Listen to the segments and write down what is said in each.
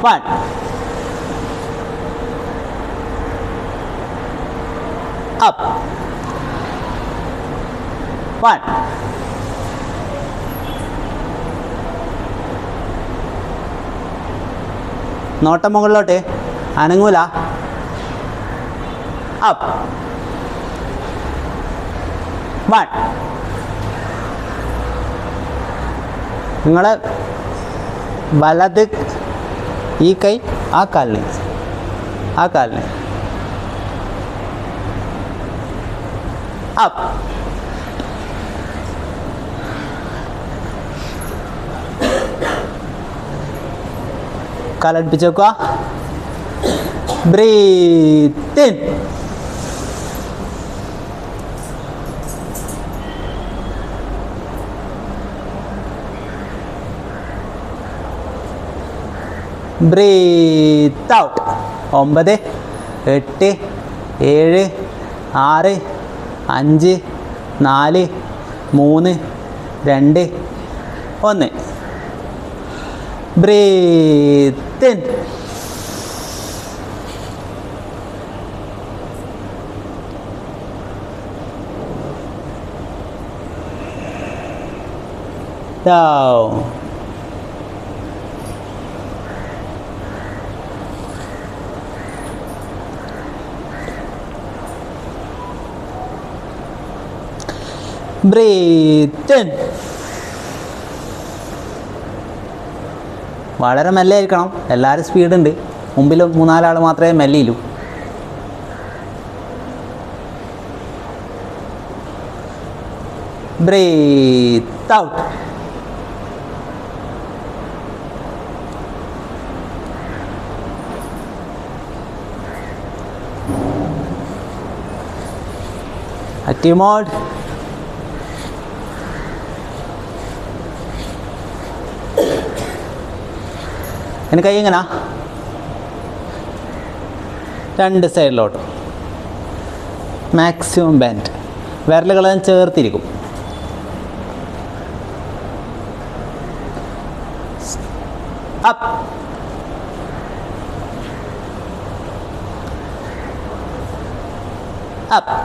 1. Up. 1. നോട്ടം മുകളിലോട്ട്, അനങ്ങൂല. Up. 1. നിങ്ങൾ വലത് ഈ കൈ ആ കാലിന് അപ്പ്. കാലടിപ്പിച്ച് വെക്കുക. Breathe in. Breathe out. 9, 8, 7, 6, 5, 4, 3, 2, 1. Breathe in. Down. Breathe in. വളരെ മെല്ലെ ആയിരിക്കണം. എല്ലാവരും സ്പീഡുണ്ട്. മുമ്പിൽ 3-4 ആൾ മാത്രമേ മെല്ലിയില്ലൂ. Breath out. Active mode. എനിക്ക് കൈ എങ്ങനാ? 2 സൈഡിലോട്ട്. Maximum bend. വിരലുകളെല്ലാം ചേർത്തിരിക്കും. അപ്പ്. അപ്പ്.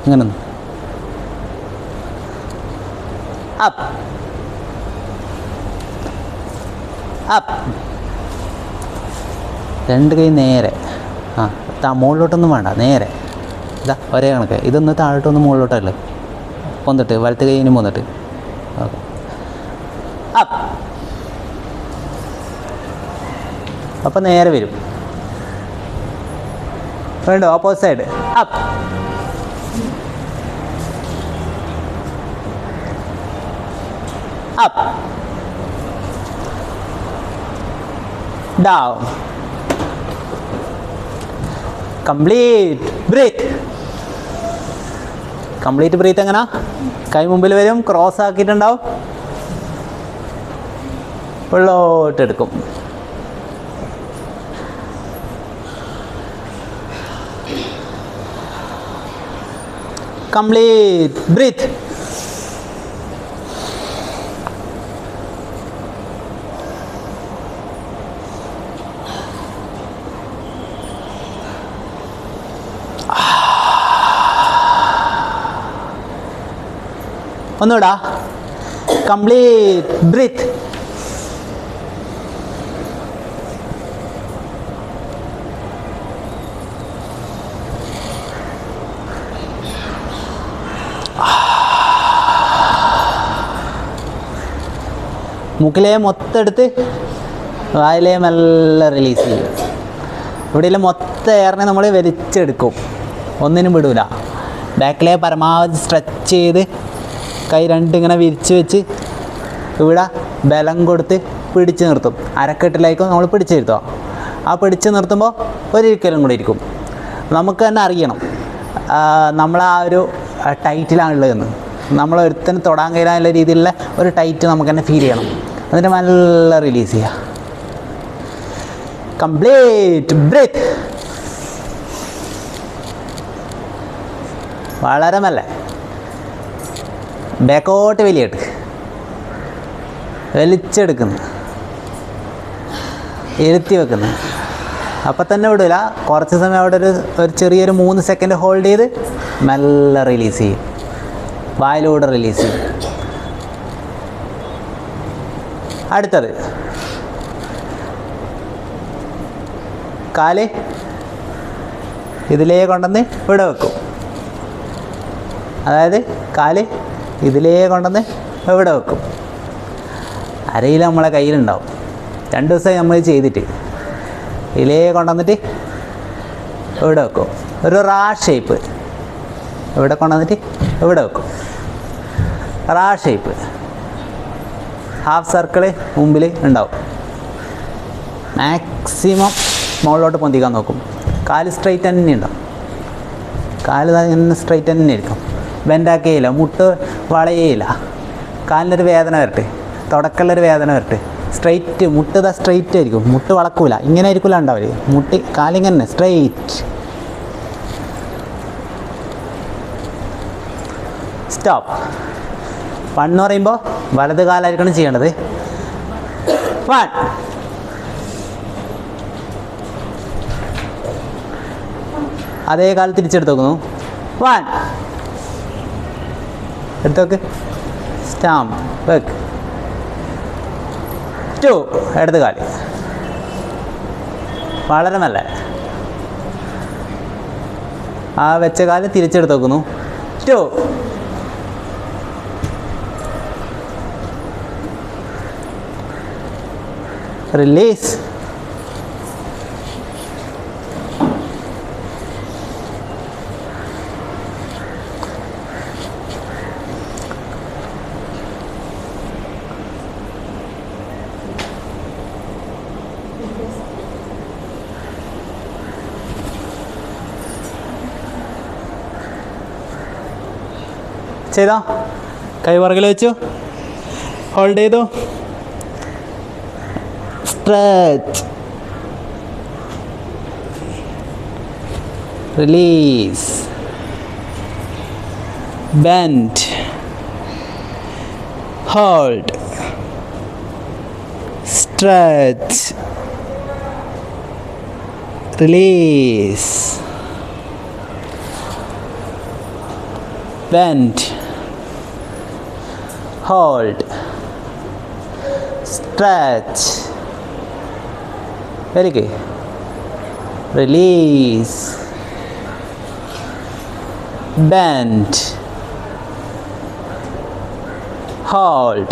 ഇങ്ങനെ അപ്പ്. അപ്പ്. 2 കൈ നേരെ. മുകളിലോട്ടൊന്നും വേണ്ട, നേരെ. ഇതാ ഒരേ കണക്ക്. ഇതൊന്ന് താഴോട്ടൊന്ന് മുകളിലോട്ടല്ലേ. പോന്നിട്ട് വലത്ത് കൈയിന് പോന്നിട്ട്. ഓക്കെ. അപ്പ്. അപ്പം നേരെ വരും. വേണ്ടോ? Opposite side. Up. Up. Down. Complete breath. Complete breath എങ്ങനെ? കൈ മുമ്പിൽ വരും, ക്രോസ് ആക്കിയിട്ടുണ്ടാവും, ഉള്ളോട്ടെടുക്കും. Complete breath. ഒന്നുകൂടാ. Complete breath. മൂക്കിലെ മൊത്തം എടുത്ത് വായിലെ മെല്ലെ റിലീസ് ചെയ്യും. ഇവിടെയുള്ള മൊത്തം എയറിനെ നമ്മൾ വലിച്ചെടുക്കും, ഒന്നിനും വിടൂല. ബാക്കിലെ പരമാവധി സ്ട്രെച്ച് ചെയ്ത് കൈ രണ്ടിങ്ങനെ വിരിച്ച് വെച്ച് ഇവിടെ ബലം കൊടുത്ത് പിടിച്ച് നിർത്തും. അരക്കെട്ടിലേക്കും നമ്മൾ പിടിച്ച് നിർത്തുക. ആ പിടിച്ച് നിർത്തുമ്പോൾ ഒരിക്കലും കൂടി ഇരിക്കും. നമുക്ക് തന്നെ അറിയണം നമ്മൾ ആ ഒരു ടൈറ്റിലാണുള്ളതെന്ന്. നമ്മൾ ഒരുത്തന് തൊടാൻ കഴിയാനുള്ള രീതിയിലുള്ള ഒരു ടൈറ്റ് നമുക്ക് തന്നെ ഫീൽ ചെയ്യണം. എന്നിട്ട് നല്ല റിലീസ് ചെയ്യുക. Complete breath. വളരെ മെല്ലെ. ബാക്കോട്ട് വലിച്ചെടുക്കുന്നു, ഇരുത്തി വെക്കുന്നു. അപ്പം തന്നെ വിടില്ല, കുറച്ച് സമയം അവിടെ ഒരു ചെറിയൊരു 3 സെക്കൻഡ് ഹോൾഡ് ചെയ്ത് മെല്ലെ റിലീസ് ചെയ്യും, വായിലൂടെ റിലീസ് ചെയ്യും. അടുത്തത് കാല് ഇതിലേ കൊണ്ടുവന്ന് ഇവിടെ വെക്കും. അതായത് കാല് ഇതിലേ കൊണ്ടുവന്ന് ഇവിടെ വെക്കും. അരയിൽ നമ്മളെ കയ്യിലുണ്ടാവും. 2 ദിവസമായി നമ്മൾ ചെയ്തിട്ട് ഇതിലേ കൊണ്ടുവന്നിട്ട് ഇവിടെ വെക്കും. ഒരു റാ ഷേപ്പ് ഇവിടെ കൊണ്ടുവന്നിട്ട് ഇവിടെ വെക്കും. റാ ഷേപ്പ്, ഹാഫ് സർക്കിള് മുമ്പിൽ ഉണ്ടാവും. മാക്സിമം മുകളിലോട്ട് പൊന്തിക്കാൻ നോക്കും. കാല് സ്ട്രൈറ്റ് തന്നെ ഉണ്ടാവും. കാല് ഇങ്ങനെ സ്ട്രൈറ്റ് തന്നെ ഇരിക്കും. ബെൻഡാക്കേയില്ല, മുട്ട് വളയേയില്ല. കാലിനൊരു വേദന വരട്ടെ, തുടക്കമുള്ളൊരു വേദന വരട്ടെ. സ്ട്രൈറ്റ് മുട്ട് സ്ട്രൈറ്റ് ആയിരിക്കും, മുട്ട് വളക്കൂല. ഇങ്ങനെ ആയിരിക്കില്ല ഉണ്ടാവില്ല, മുട്ട് കാലിങ്ങനെ സ്ട്രൈറ്റ്. സ്റ്റോപ്പ്. 1 എന്ന് പറയുമ്പോൾ വലത് കാലായിരിക്കണം ചെയ്യേണ്ടത്. 1. അതേ കാലം തിരിച്ചെടുത്ത് നോക്കുന്നു. 1 എടുത്തോക്ക്. സ്റ്റാമ്പ് വെക്ക്. 2 ഇടത് കാല്. വളരെ നല്ല. ആ വെച്ച കാല് തിരിച്ചെടുത്ത് നോക്കുന്നു. 2. റിലീസ്. ചെയ്തോ, കൈ പുറകിൽ വെച്ചു, ഹോൾഡ് ചെയ്തു, stretch, release, bend, hold, stretch, release, bend, hold, stretch, very good, release, bend, hold,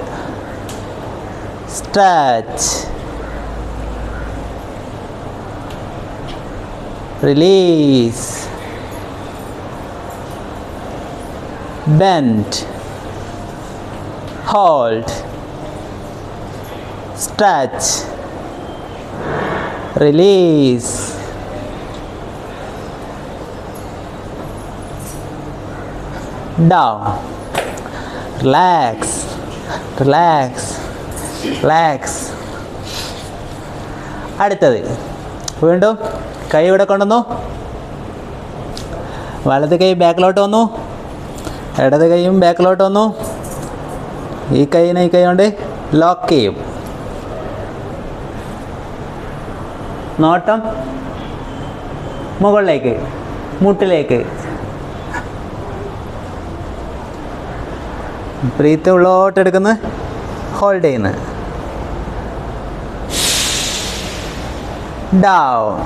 stretch, release, bend, hold, stretch, release, down, relax, relax, relax. അടുത്തത് വീണ്ടും കൈ ഇവിടെ കൊണ്ടുവന്നു, വലത് കൈ ബാക്കിലോട്ട് വന്നു, ഇടത് കൈയും ബാക്കിലോട്ട് വന്നു. ഈ കൈയിനെ ഈ കൈ കൊണ്ട് ലോക്ക് ചെയ്യും. നോട്ടം മുകളിലേക്ക്, മുട്ടിലേക്ക്. ബ്രീത്ത് ഉള്ളോട്ട് എടുക്കുന്നു, ഹോൾഡ് ചെയ്യുന്നു. Down,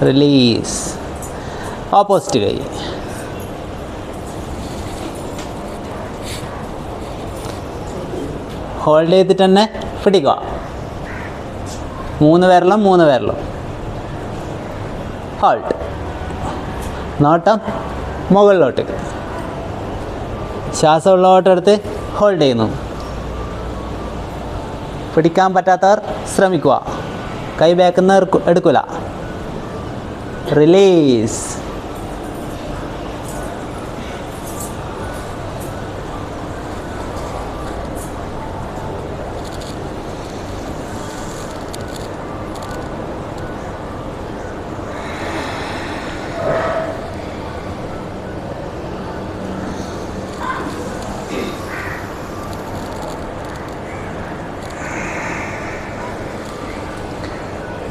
release. ഓപ്പോസിറ്റ് കൈ. ഹോൾഡ് ചെയ്തിട്ട് തന്നെ പിടിക്കുക. 3 വിരലും ഹോൾഡ്. നോട്ടം മുകളിലോട്ട്. ശ്വാസം ഉള്ളോട്ടെടുത്ത് ഹോൾഡ് ചെയ്യുന്നു. പിടിക്കാൻ പറ്റാത്തവർ ശ്രമിക്കുക. കൈ ബാക്കിൽ നിന്ന് എടുക്കില്ല. റിലീസ്.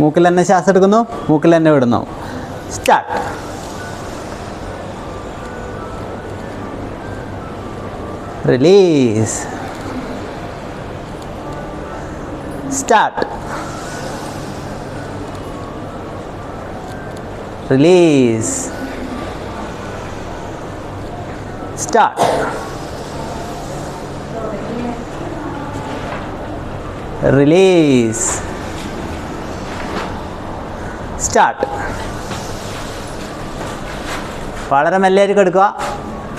മൂക്കിൽ തന്നെ ശ്വാസം എടുക്കുന്നു, മൂക്കിൽ തന്നെ വിടുന്നു. Start. Release. Start. Release. Start. Release. Start. വളരെ മെല്ലേക്ക് എടുക്കുക.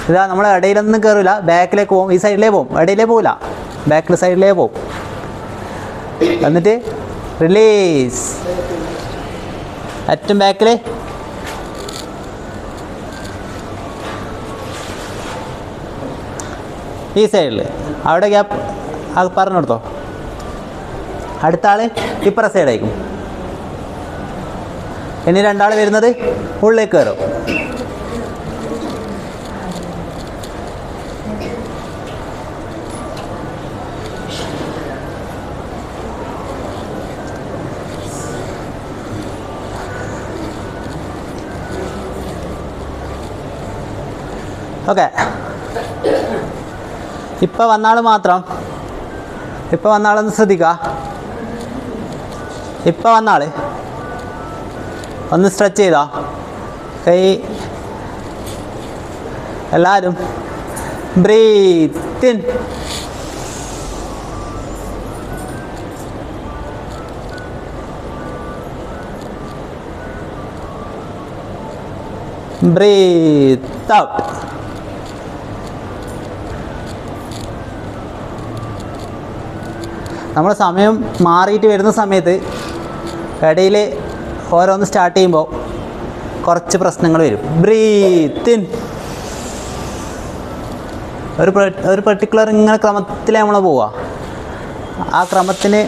ഇതാ നമ്മൾ ഇടയിലൊന്നും കയറില്ല, ബാക്കിലേക്ക് പോകും, ഈ സൈഡിലേ പോകും, ഇടയിലേ പോകില്ല, ബാക്കിൽ സൈഡിലേ പോകും. എന്നിട്ട് റിലീസ്. ഏറ്റവും ബാക്കിൽ ഈ സൈഡിൽ അവിടെ ഗ്യാപ്പ് അത് പറഞ്ഞു കൊടുത്തോ. അടുത്ത ആൾ ഇപ്പുറ സൈഡായിരിക്കും. ഇനി രണ്ടാൾ വരുന്നത് ഉള്ളിലേക്ക് കയറും. ഓക്കെ. ഇപ്പം വന്നാൾ മാത്രം, ഇപ്പം വന്നാളൊന്ന് ശ്രദ്ധിക്കുക. ഇപ്പം വന്നാൾ ഒന്ന് സ്ട്രെച്ച് ചെയ്തോ കൈ. എല്ലാവരും ബ്രീത്ത് ഇൻ. Breathe out. നമ്മൾ സമയം മാറിയിട്ട് വരുന്ന സമയത്ത് ഇടയിൽ ഓരോന്ന് സ്റ്റാർട്ട് ചെയ്യുമ്പോൾ കുറച്ച് പ്രശ്നങ്ങൾ വരും. Breath in. ഒരു പെർട്ടിക്കുലർ ഇങ്ങനെ ക്രമത്തിൽ നമ്മൾ പോവുക. ആ ക്രമത്തിന്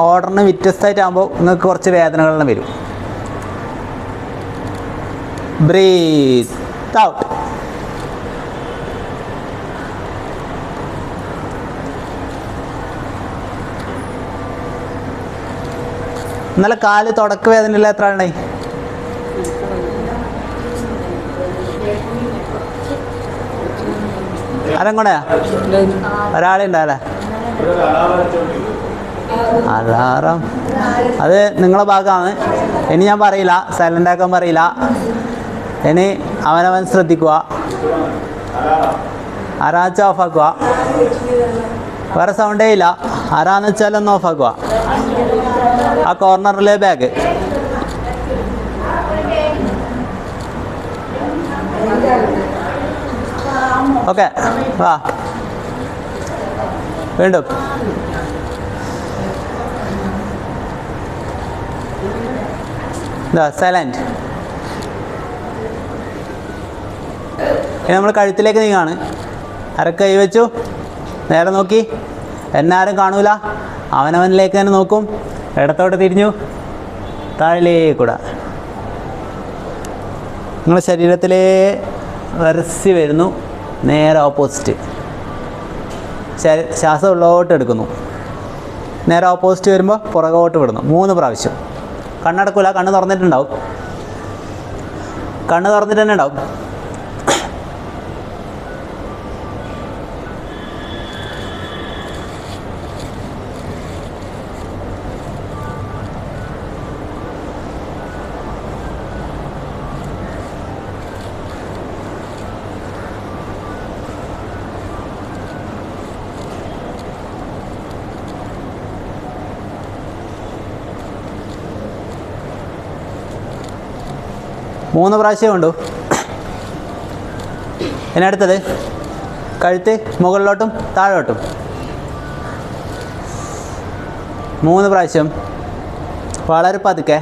ഓർഡറിന് വ്യത്യസ്തമായിട്ടാകുമ്പോൾ നിങ്ങൾക്ക് കുറച്ച് വേദനകളെല്ലാം വരും. Breathe out. ഇന്നലെ കാല് തുടക്ക വേദനയില്ല എത്ര ആളുണ്ടായി? അരങ്ങോണയാ ഒരാളുണ്ടാവല്ലേ? അലാറം അത് നിങ്ങളെ ഭാഗമാണ്. ഇനി ഞാൻ പറയില്ല, സൈലൻ്റ് ആക്കാൻ പറയില്ല. ഇനി അവനവൻ ശ്രദ്ധിക്കുക. ആരാച്ച ഓഫാക്കുക. വേറെ സൗണ്ടേ ഇല്ല. ആരാന്ന് വെച്ചാൽ ഒന്ന് ഓഫാക്കുക. ആ കോർണറിലെ ബാഗ്. ഓക്കെ, വാ വീണ്ടും. സൈലൻറ്റ്. ഇനി നമ്മൾ കഴുത്തിലേക്ക് നീങ്ങാണ്. അരക്ക് കൈ വെച്ചു, നേരെ നോക്കി. എന്നാരും കാണൂല, അവനവനിലേക്ക് തന്നെ നോക്കും. ഇടത്തോട്ട് തിരിഞ്ഞു, താഴിലേക്കൂടെ. നിങ്ങളുടെ ശരീരത്തിലേ വരസി വരുന്നു. നേരെ ഓപ്പോസിറ്റ്. ശ്വാസം ഉള്ളോട്ട് എടുക്കുന്നു. നേരെ ഓപ്പോസിറ്റ് വരുമ്പോൾ പുറകോട്ട് വിടുന്നു. 3 പ്രാവശ്യം. കണ്ണടക്കൂല, കണ്ണ് തുറന്നിട്ടുണ്ടാവും. കണ്ണ് തുറന്നിട്ട് തന്നെ ഉണ്ടാവും. മൂന്ന് പ്രാവശ്യം ഉണ്ടു. ഇനി അടുത്തത് കഴുത്ത് മുകളിലോട്ടും താഴോട്ടും 3 പ്രാവശ്യം. വളരെ പതുക്കെ.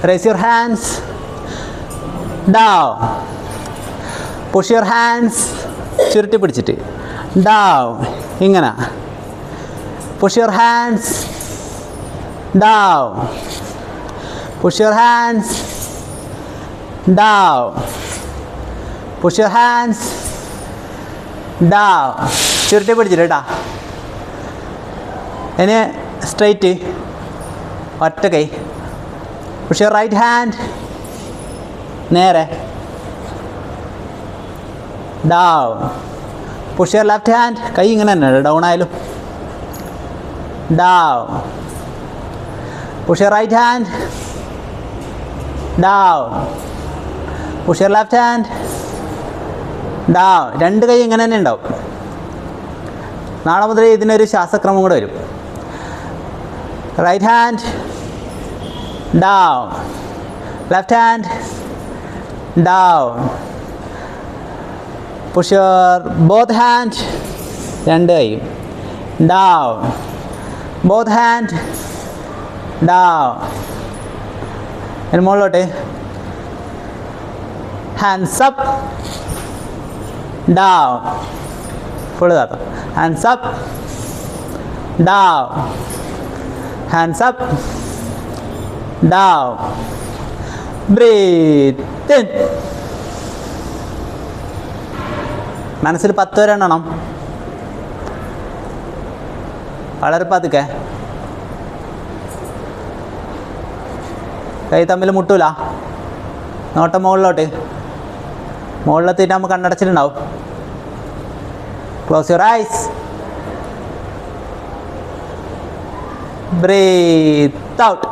Raise your hands. Down. Push your hands. ചുരുട്ടി പിടിച്ചിട്ട്. Down. ഇങ്ങനെ. Push your hands. Down. Push your hands. Down. Push your hands. Down. ചുരുട്ടി പിടിച്ചിട്ട് കേട്ടോ. ഇനി സ്ട്രൈറ്റ്. ഒറ്റ കൈ. Push your right hand. നേരെ. Down. Push your left hand. കൈ ഇങ്ങനെ തന്നെ ഡൗൺ ആയാലും. Down. Push your right hand. Down. Push your left hand. Down. രണ്ട് കൈ ഇങ്ങനെ തന്നെ ഉണ്ടാവും. നാളെ മുതൽ ഇതിനൊരു ശ്വാസക്രമം കൂടെ വരും. Right hand. Down. Left hand. Down. Push your both hand. രണ്ട് കൈയും. Down. Both hand. Down. ഇനി മുകളിലോട്ട്. Hands up. Down. ഫുൾ താത്ത. Hands up. Down. Hands up. Down. Breathe in. മനസ്സിൽ 10 വരെ എണ്ണണം. വളരെ പതുക്കെ. കൈ തമ്മിൽ മുട്ടൂല. നോട്ടം മുകളിലോട്ട്. മുകളിലെത്തിയിട്ട് നമ്മൾ കണ്ണടച്ചിട്ടുണ്ടാവും. Close your eyes. Breath out.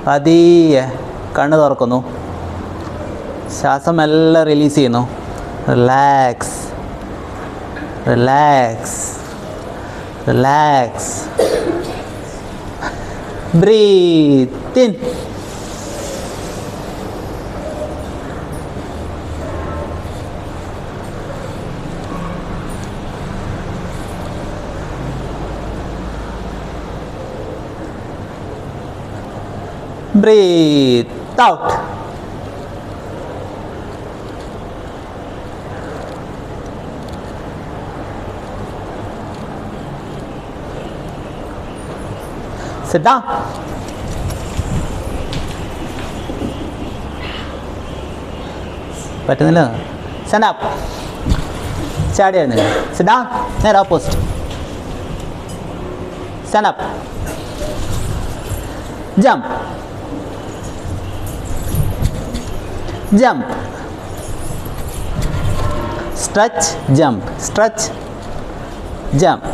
പതിയെ കണ്ണ് തുറക്കുന്നു. ശ്വാസം എല്ലാം റിലീസ് ചെയ്യുന്നു. Relax, relax, relax. Breath in. Breathe out. Sit down. പറ്റുന്നില്ല. Stand up. ചാടി ആയിരുന്നില്ല. Sit down. നേരെ opposite. Stand up. Jump. Jump. Stretch, jump. Stretch, jump.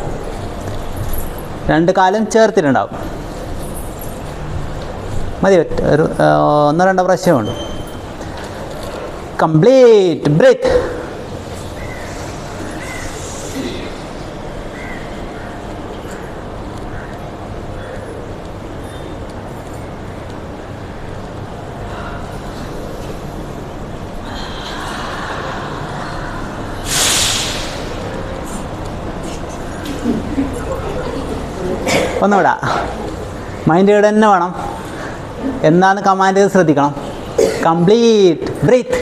രണ്ട് കാലും ചേർത്തിട്ടുണ്ടാവും. മതി. ഒരു 1-2 പ്രാവശ്യമുണ്ട്. കംപ്ലീറ്റ് ബ്രേത്ത്. ഒന്നുകൂടാ. മൈൻഡ് ഇവിടെ തന്നെ വേണം. എന്നാന്ന് കമാൻഡ് ചെയ്ത് ശ്രദ്ധിക്കണം. Complete breath.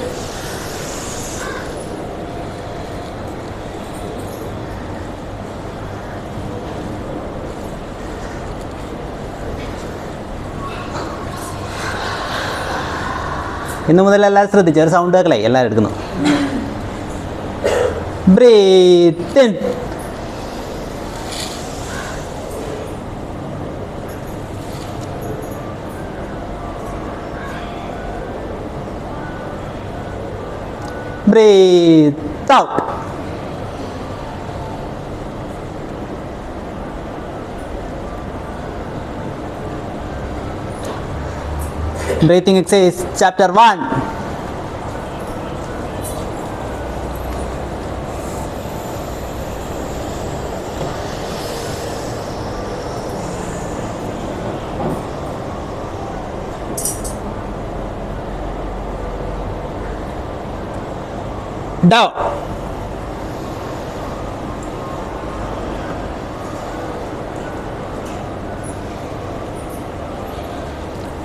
ഇന്നു മുതൽ എല്ലാവരും ശ്രദ്ധിച്ചു. ഒരു സൗണ്ട് കേൾക്കലായി എല്ലാവരും എടുക്കുന്നു. Breathe in. Breathe out. Breathing exercise chapter 1. Down.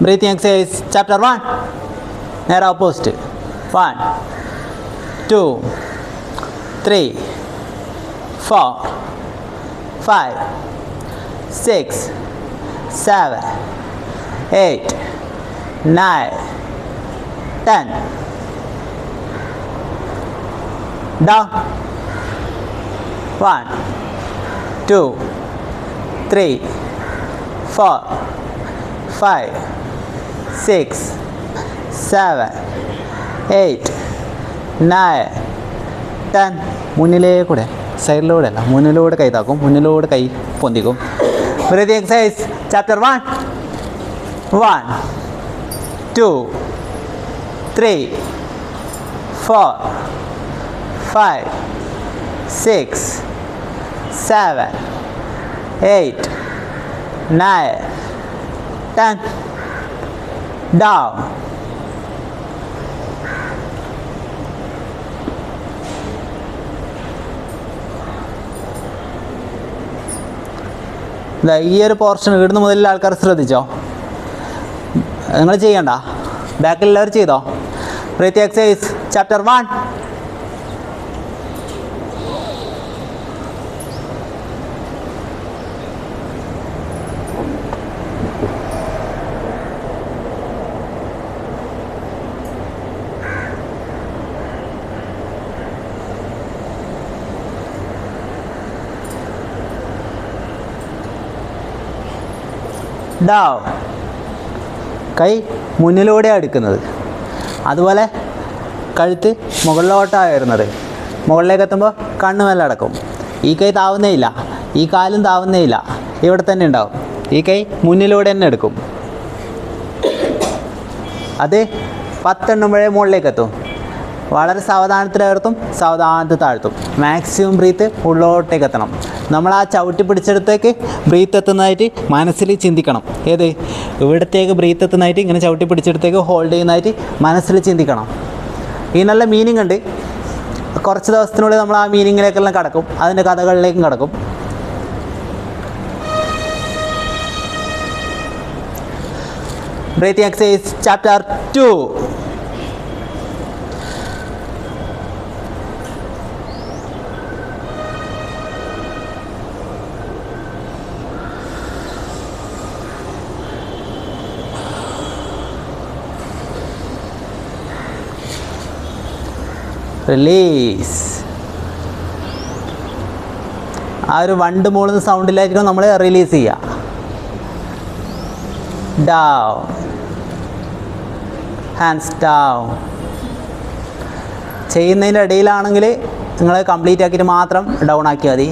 Breathing exercise chapter 1. നേരെ ഓപ്പോസിറ്റ്. 1 2 3 4 5 6 7 8 9 10. Down. 1 2 3 4 5 6 7 8 9 10. മുന്നിലേക്കൂടെ, സൈഡിലൂടെ അല്ല, മുന്നിലൂടെ കൈ താക്കും, മുന്നിലൂടെ കൈ പൊന്തിക്കും. Breathing exercise chapter 1. 1 2 3 4 5 6 7 8 9 10. Down. ഈ ഒരു പോർഷൻ ഇവിടുന്ന് മുതലുള്ള ആൾക്കാർ ശ്രദ്ധിച്ചോ? നിങ്ങൾ ചെയ്യണ്ട, ബാക്കിലുള്ളവർ ചെയ്തോ? Breathing exercise chapter 1. ഡൗൺ. കൈ മുന്നിലൂടെയാണ് എടുക്കുന്നത്. അതുപോലെ കഴുത്ത് മുകളിലോട്ടാണ് വരുന്നത്. മുകളിലേക്ക് എത്തുമ്പോൾ കണ്ണ് മെല്ലെ അടക്കും. ഈ കൈ താവുന്നേ ഇല്ല, ഈ കാലും താവുന്നേ ഇല്ല, ഇവിടെ തന്നെ ഉണ്ടാവും. ഈ കൈ മുന്നിലൂടെ തന്നെ എടുക്കും. അത് 10 എണ്ണുമ്പോഴേ മുകളിലേക്ക് എത്തും. വളരെ സാവധാനത്തിൽ ഉയർത്തും, സാവധാനത്തിൽ താഴ്ത്തും. മാക്സിമം ബ്രീത്ത് ഉള്ളോട്ടേക്ക് എത്തണം. നമ്മൾ ആ ചവിട്ടി പിടിച്ചെടുത്തേക്ക് ബ്രീത്ത് എത്തുന്നതായിട്ട് മനസ്സിൽ ചിന്തിക്കണം. ഏത് ഇവിടത്തേക്ക് ബ്രീത്ത് എത്തുന്നതായിട്ട് ഇങ്ങനെ ചവിട്ടി പിടിച്ചെടുത്തേക്ക് ഹോൾഡ് ചെയ്യുന്നതായിട്ട് മനസ്സിൽ ചിന്തിക്കണം. ഈ നല്ല മീനിങ് ഉണ്ട്. കുറച്ച് ദിവസത്തിനുള്ളിൽ നമ്മൾ ആ മീനിങ്ങിലേക്കെല്ലാം കടക്കും, അതിൻ്റെ കഥകളിലേക്കും കടക്കും. Breathing exercise chapter 2. റിലീസ്. ആ ഒരു വണ്ട് മൂളുന്ന സൗണ്ടിലായിരിക്കും നമ്മൾ റിലീസ് ചെയ്യുക. Down, hands down. ചെയ്യുന്നതിൻ്റെ ഇടയിലാണെങ്കിൽ നിങ്ങൾ കംപ്ലീറ്റ് ആക്കിയിട്ട് മാത്രം ഡൗൺ ആക്കിയാൽ മതി.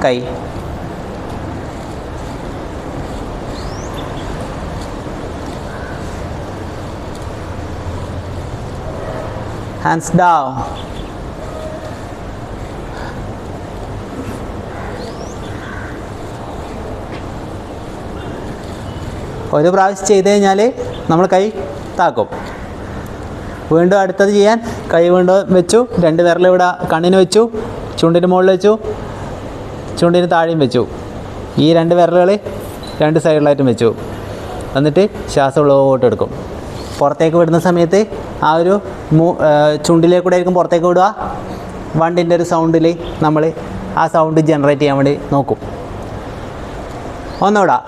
കൈ hands down. ഒരു പ്രാവശ്യം ചെയ്ത് കഴിഞ്ഞാൽ നമ്മൾ കൈ താക്കും. വീണ്ടും അടുത്തത് ചെയ്യാൻ കൈ വീണ്ടും വെച്ചു, 2 വിരൽ ഇവിടെ കണ്ണിന് വെച്ചു, ചുണ്ടിന് മുകളിൽ വെച്ചു, ചുണ്ടിന് താഴെയും വെച്ചു. ഈ 2 വിരലുകൾ 2 സൈഡിലായിട്ടും വെച്ചു. എന്നിട്ട് ശ്വാസം ഉള്ളോട്ട് എടുക്കും. പുറത്തേക്ക് വിടുന്ന സമയത്ത് ആ ഒരു ചുണ്ടിലേക്കൂടെ ആയിരിക്കും പുറത്തേക്ക് വിടുക. വണ്ടിൻ്റെ ഒരു സൗണ്ടിൽ നമ്മൾ ആ സൗണ്ട് ജനറേറ്റ് ചെയ്യാൻ വേണ്ടി നോക്കും. ഒന്നുകൂടെ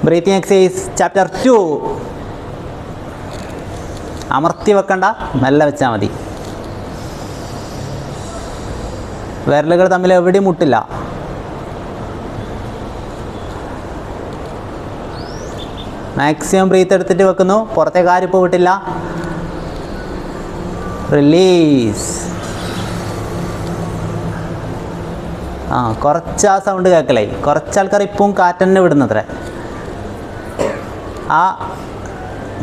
ബ്രീത്തിങ് എക്സസൈസ് ചാപ്റ്റർ 2. അമർത്തി വെക്കണ്ട, മെല്ലെ വെച്ചാൽ മതി. വിരലുകൾ തമ്മിൽ എവിടെയും മുട്ടില്ല. മാക്സിമം ബ്രീത്ത് എടുത്തിട്ട് വെക്കുന്നു, പുറത്തേക്ക് ആരും പോയിട്ടില്ല. റിലീസ്. കുറച്ച് ആ സൗണ്ട് കേൾക്കലായി. കുറച്ച് ആൾക്കാർ ഇപ്പം കാറ്റ് തന്നെ വിടുന്നത്രേ. ആ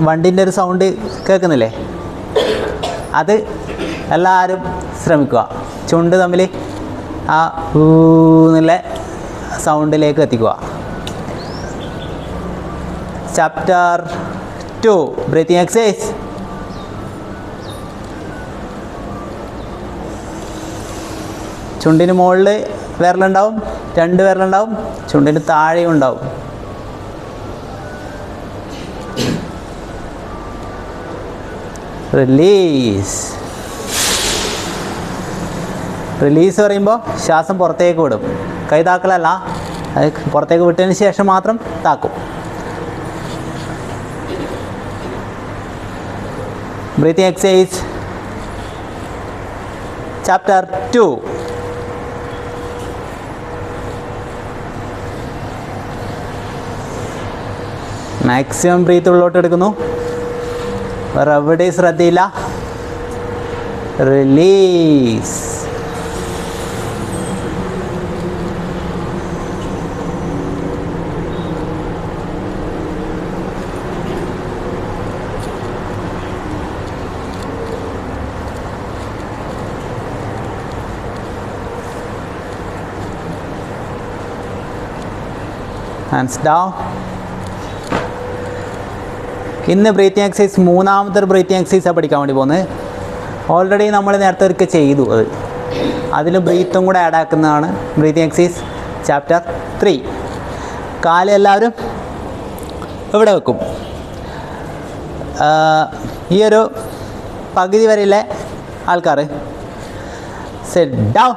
വണ്ടിൻ്റെ ഒരു സൗണ്ട് കേൾക്കുന്നില്ലേ, അത് എല്ലാവരും ശ്രമിക്കുക. ചുണ്ട് തമ്മിൽ ആ എന്നുള്ള സൗണ്ടിലേക്ക് എത്തിക്കുക. Chapter 2 breathing exercise. ചുണ്ടിന് മുകളിൽ വിരലുണ്ടാവും, 2 വിരലുണ്ടാവും, ചുണ്ടിന് താഴെയും ഉണ്ടാവും. റിലീസ്. റിലീസ് പറയുമ്പോൾ ശ്വാസം പുറത്തേക്ക് വിടും. കൈ താക്കലല്ല, അത് പുറത്തേക്ക് വിട്ടതിന് ശേഷം മാത്രം താക്കും. Breathing exercise chapter 2. Maximum breath ഉള്ളോട്ട് എടുക്കുന്നു, വേറെ എവിടെയും ശ്രദ്ധയില്ല. റിലീസ്. Hands down. ഇന്ന് ബ്രീത്തിങ് എക്സസൈസ് മൂന്നാമത്തെ ബ്രീത്തിങ് എക്സസൈസാണ് പഠിക്കാൻ വേണ്ടി പോകുന്നത്. ഓൾറെഡി നമ്മൾ നേരത്തെ ഒരിക്കൽ ചെയ്തു, അതിൽ ബ്രീത്തും കൂടെ ആഡ് ആക്കുന്നതാണ് ബ്രീത്തിങ് എക്സസൈസ് ചാപ്റ്റർ 3. കാല് എല്ലാവരും ഇവിടെ വെക്കും. ഈ ഒരു പകുതി വരെയുള്ള ആൾക്കാർ സെറ്റ് ഡൗൺ.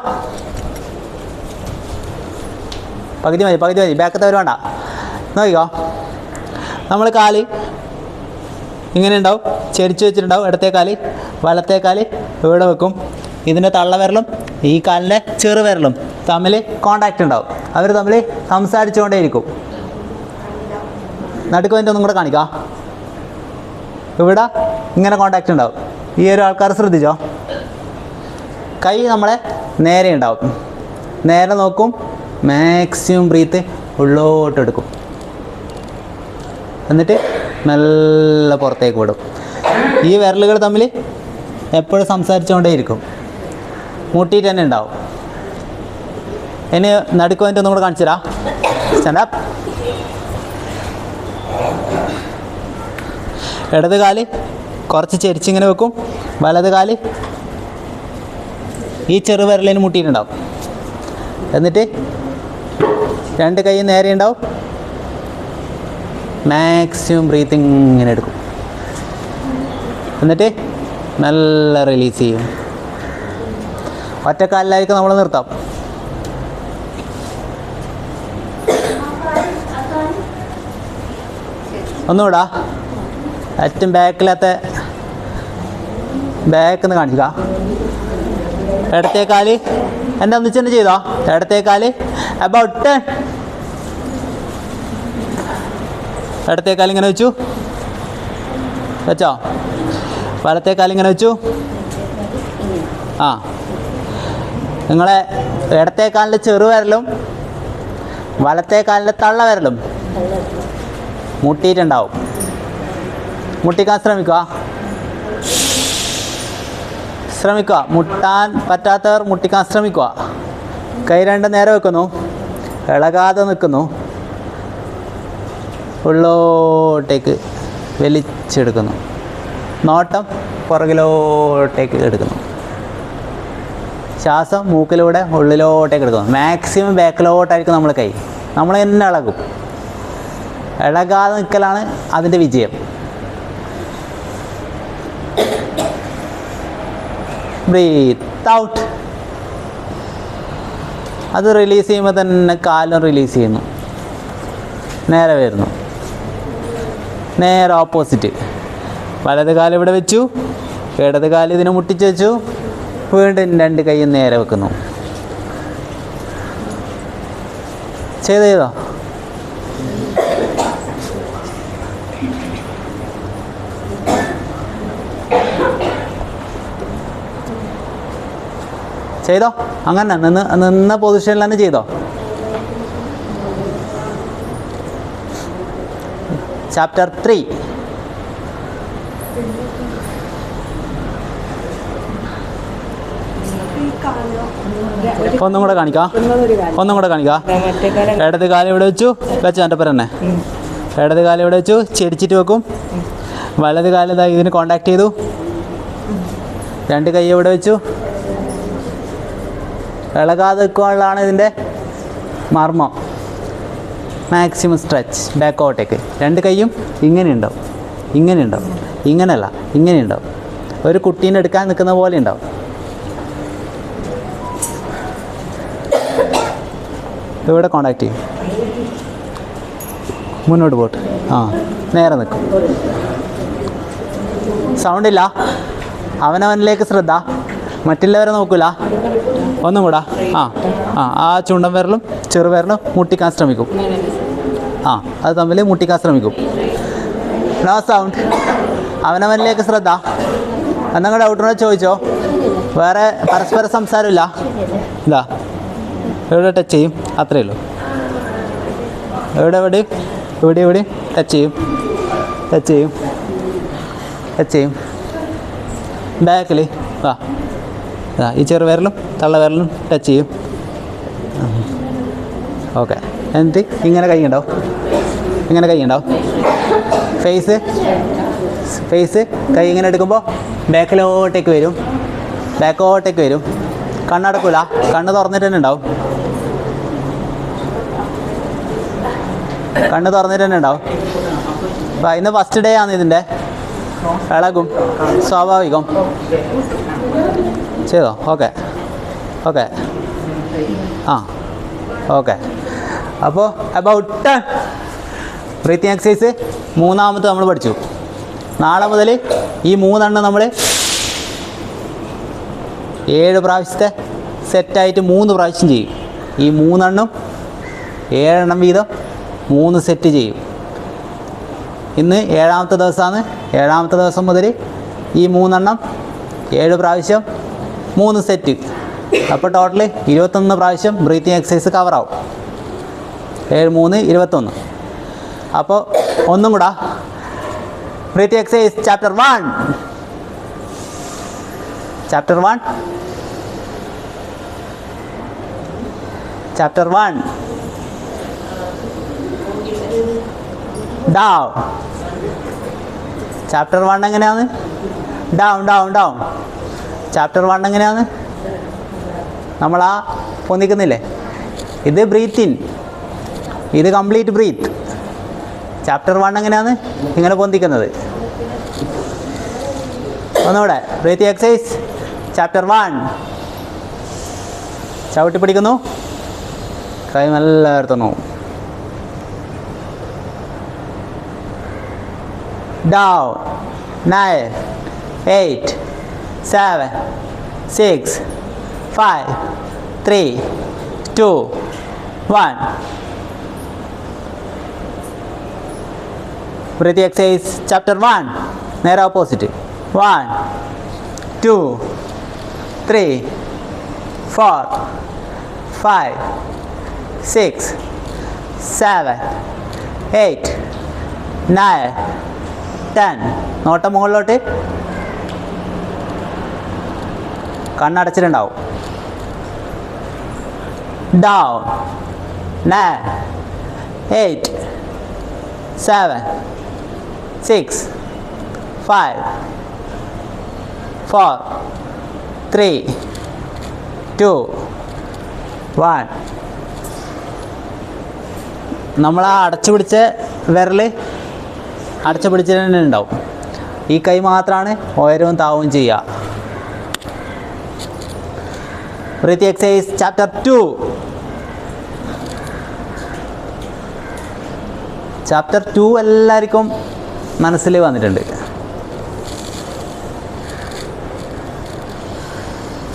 പകുതി മതി, ബാക്കത്തെ വേണ്ട. നോക്കിക്കോ, നമ്മൾ കാല് ഇങ്ങനെ ഉണ്ടാവും, ചെരിച്ച് വെച്ചിട്ടുണ്ടാവും. ഇടത്തെ കാല് വലത്തെ കാല് ഇവിടെ വെക്കും. ഇതിൻ്റെ തള്ളവിരലും ഈ കാലിൻ്റെ ചെറുവിരലും തമ്മിൽ കോണ്ടാക്റ്റ് ഉണ്ടാവും. അവർ തമ്മിൽ സംസാരിച്ചുകൊണ്ടേയിരിക്കും. നടുക്കതിൻ്റെ ഒന്നും കൂടെ കാണിക്കാം. ഇവിടെ ഇങ്ങനെ കോണ്ടാക്റ്റ് ഉണ്ടാവും. ഈ ഒരു ആൾക്കാർ ശ്രദ്ധിച്ചോ, കൈ നമ്മളെ നേരെ ഉണ്ടാവും. നേരെ നോക്കും, മാക്സിമം ബ്രീത്ത് ഉള്ളോട്ടെടുക്കും, എന്നിട്ട് നല്ല പുറത്തേക്ക് വിടും. ഈ വിരലുകൾ തമ്മിൽ എപ്പോഴും സംസാരിച്ചുകൊണ്ടേയിരിക്കും, മുട്ടിയിട്ട് തന്നെ ഉണ്ടാവും. ഇനി നടുക്ക് വന്നിട്ട് ഒന്നും കൂടെ കാണിച്ചു തരാം. Stand up. ഇടത് കാല് കുറച്ച് ചെരിച്ചിങ്ങനെ വെക്കും, വലത് കാല് ഈ ചെറുവിരലിന് മുട്ടിയിട്ടുണ്ടാവും. എന്നിട്ട് രണ്ട് കൈ നേരെ ഉണ്ടാവും. മാക്സിമം ബ്രീത്തിങ് ഇങ്ങനെ എടുക്കും, എന്നിട്ട് നല്ല റിലീസ് ചെയ്യും. ഒറ്റക്കാലിലായിരിക്കും നമ്മൾ നിർത്താം. ഒന്നുകൂടാ, ഏറ്റവും ബാക്കിലത്തെ ബാക്കിന്ന് കാണിക്കുക. ഇടത്തേക്കാല് എൻ്റെ ഒന്നിച്ച് തന്നെ ചെയ്തോ. ഇടത്തേക്കാല് അബൌട്ട് 10. ഇടത്തേക്കാൽ ഇങ്ങനെ വെച്ചു, വലത്തേക്കാൽ ഇങ്ങനെ വെച്ചു. നിങ്ങളെ ഇടത്തേക്കാലിൻ്റെ ചെറുവിരലും വലത്തേക്കാലിൻ്റെ തള്ളവിരലും മുട്ടിയിട്ടുണ്ടാവും. മുട്ടിക്കാൻ ശ്രമിക്കുക. മുട്ടാൻ പറ്റാത്തവർ മുട്ടിക്കാൻ ശ്രമിക്കുക. കൈ രണ്ട് നേരെ വെക്കുന്നു, ഇളകാതെ നിൽക്കുന്നു, ഉള്ളോട്ടേക്ക് വലിച്ചെടുക്കുന്നു. നോട്ടം പുറകിലോട്ടേക്ക് എടുക്കുന്നു. ശ്വാസം മൂക്കിലൂടെ ഉള്ളിലോട്ടേക്ക് എടുക്കുന്നു. മാക്സിമം ബാക്കിലോട്ടായിരിക്കും നമ്മൾ കൈ. നമ്മൾ തന്നെ ഇളകും. ഇളകാതെ നിൽക്കലാണ് അതിൻ്റെ വിജയം. Breath out. അത് റിലീസ് ചെയ്യുമ്പോൾ തന്നെ കാലും റിലീസ് ചെയ്യുന്നു, നേരെ വരുന്നു. നേരെ ഓപ്പോസിറ്റ്. വലത് കാല് ഇവിടെ വെച്ചു, ഇടത് കാല് ഇതിനെ മുട്ടിച്ച് വെച്ചു, വീണ്ടും രണ്ട് കൈയും നേരെ വെക്കുന്നു. ചെയ്തോ? ചെയ്തോ? അങ്ങനെ നിന്ന പൊസിഷനിൽ തന്നെ ചെയ്തോ. ചാപ്റ്റർ 3. ഒന്നും കൂടെ കാണിക്കാം. ഇടത് കാലം ഇവിടെ വെച്ചു, എൻ്റെ പേര് തന്നെ. ഇടത് കാലം ഇവിടെ വെച്ചു, ചെരിച്ചിട്ട് വെക്കും. വലത് കാലം ഇതിന് കോണ്ടാക്ട് ചെയ്തു. രണ്ട് കൈ ഇവിടെ വെച്ചു. ഇളകാതെ വെക്കാനുള്ളതാണ് ഇതിൻ്റെ മർമ്മം. മാക്സിമം സ്ട്രെച്ച് ബാക്കോട്ടേക്ക്. രണ്ട് കൈയും ഇങ്ങനെ ഉണ്ടാവും, ഇങ്ങനെയല്ല, ഇങ്ങനെ ഉണ്ടാവും. ഒരു കുട്ടീനെ എടുക്കാൻ നിൽക്കുന്ന പോലെ ഉണ്ടാവും. ഇവിടെ കോണ്ടാക്ട് ചെയ്യും, മുന്നോട്ട് പോട്ട്. ആ, നേരെ നിൽക്കും. സൗണ്ടില്ല. അവനവനിലേക്ക് ശ്രദ്ധ, മറ്റുള്ളവരെ നോക്കില്ല. ഒന്നും കൂടാ. ആ ആ ആ ചുണ്ടൻ വിരലും ചെറുവിരലും മുട്ടിക്കാൻ ശ്രമിക്കും. ആ, അത് തമ്മിൽ മുട്ടിക്കാൻ ശ്രമിക്കും. No sound. അവനവനിലേക്ക് ശ്രദ്ധ. എന്തെങ്കിലും ഡൗട്ടുണ്ടോ ചോദിച്ചോ. വേറെ പരസ്പര സംസാരമില്ല. ഇതാ എവിടെ ടച്ച് ചെയ്യും, അത്രയേ ഉള്ളൂ. എവിടെ ടച്ച് ചെയ്യും, ടച്ച് ചെയ്യും, ടച്ച് ചെയ്യും. ബാക്കിൽ വാ, ഈ ചെറുവിരലും തള്ളവിരലും ടച്ച് ചെയ്യും. ഓക്കെ. എന്നിട്ട് ഇങ്ങനെ കൈ ഉണ്ടാവും, ഇങ്ങനെ കൈ ഉണ്ടാവും. ഫേസ് കൈ ഇങ്ങനെ എടുക്കുമ്പോൾ ബാക്കിലോട്ടേക്ക് വരും, ബാക്കോട്ടേക്ക് വരും. കണ്ണടക്കൂല, കണ്ണ് തുറന്നിട്ട് തന്നെ ഉണ്ടാവും, കണ്ണ് തുറന്നിട്ട് തന്നെ ഉണ്ടാവും. അപ്പോൾ ഇന്ന് ഫസ്റ്റ് ഡേ ആണ് ഇതിൻ്റെ. ഇളകും, സ്വാഭാവികം. ചെയ്തോ? Okay okay. ആ ഓക്കെ. അപ്പോൾ അബൌട്ട് ബ്രീത്തിങ് എക്സസൈസ് മൂന്നാമത്തെ നമ്മൾ പഠിച്ചു. നാളെ മുതൽ ഈ 3 നമ്മൾ 7 പ്രാവശ്യത്തെ സെറ്റായിട്ട് 3 പ്രാവശ്യം ചെയ്യും. ഈ 3 7 വീതം 3 സെറ്റ് ചെയ്യും. ഇന്ന് 7ാമത്തെ ദിവസമാണ്. 7ാമത്തെ ദിവസം മുതൽ ഈ 3 7 പ്രാവശ്യം 3 സെറ്റ്. അപ്പോൾ ടോട്ടൽ 21 പ്രാവശ്യം ബ്രീത്തിങ് എക്സസൈസ് കവറാവും. 7 3 21. അപ്പോൾ ഒന്നും കൂടാ. Breathing exercise chapter 1. Chapter 1 down. Chapter 1 എങ്ങനെയാണ്? Down down down. ചാപ്റ്റർ 1 എങ്ങനെയാണ്? നമ്മളാ പൊന്തിക്കുന്നില്ലേ? ഇത് ബ്രീത്ത് ഇൻ, ഇത് കംപ്ലീറ്റ് ബ്രീത്ത്. ചാപ്റ്റർ 1 എങ്ങനെയാണ്? ഇങ്ങനെ പൊന്തിക്കുന്നത്. ഒന്നുകൂടെ. Breathing exercise chapter 1. ചവിട്ടി പിടിക്കുന്നു, കൈ നല്ല ഉയർത്തുന്നു. Down. 9 8 7 6 5 3 2 1. Breathing exercise chapter 1. നേരെ ഓപ്പോസിറ്റ്. 1 2 3 4 5 6 7 8 9 10. നോട്ടം മുകളിലോട്ട്. കണ്ണടച്ചിട്ടുണ്ടാവും. ഡൗൺ. 9 8 7 6 5 4 3 2 1. നമ്മൾ ആ അടച്ചു പിടിച്ച വിരൽ അടച്ചു പിടിച്ചിട്ട് തന്നെ ഉണ്ടാവും. ഈ കൈ മാത്രമാണ് ഉയരവും താവും ചെയ്യുക. Breathing exercise chapter 2. ചാപ്റ്റർ 2 എല്ലാവർക്കും മനസ്സിൽ വന്നിട്ടുണ്ട്.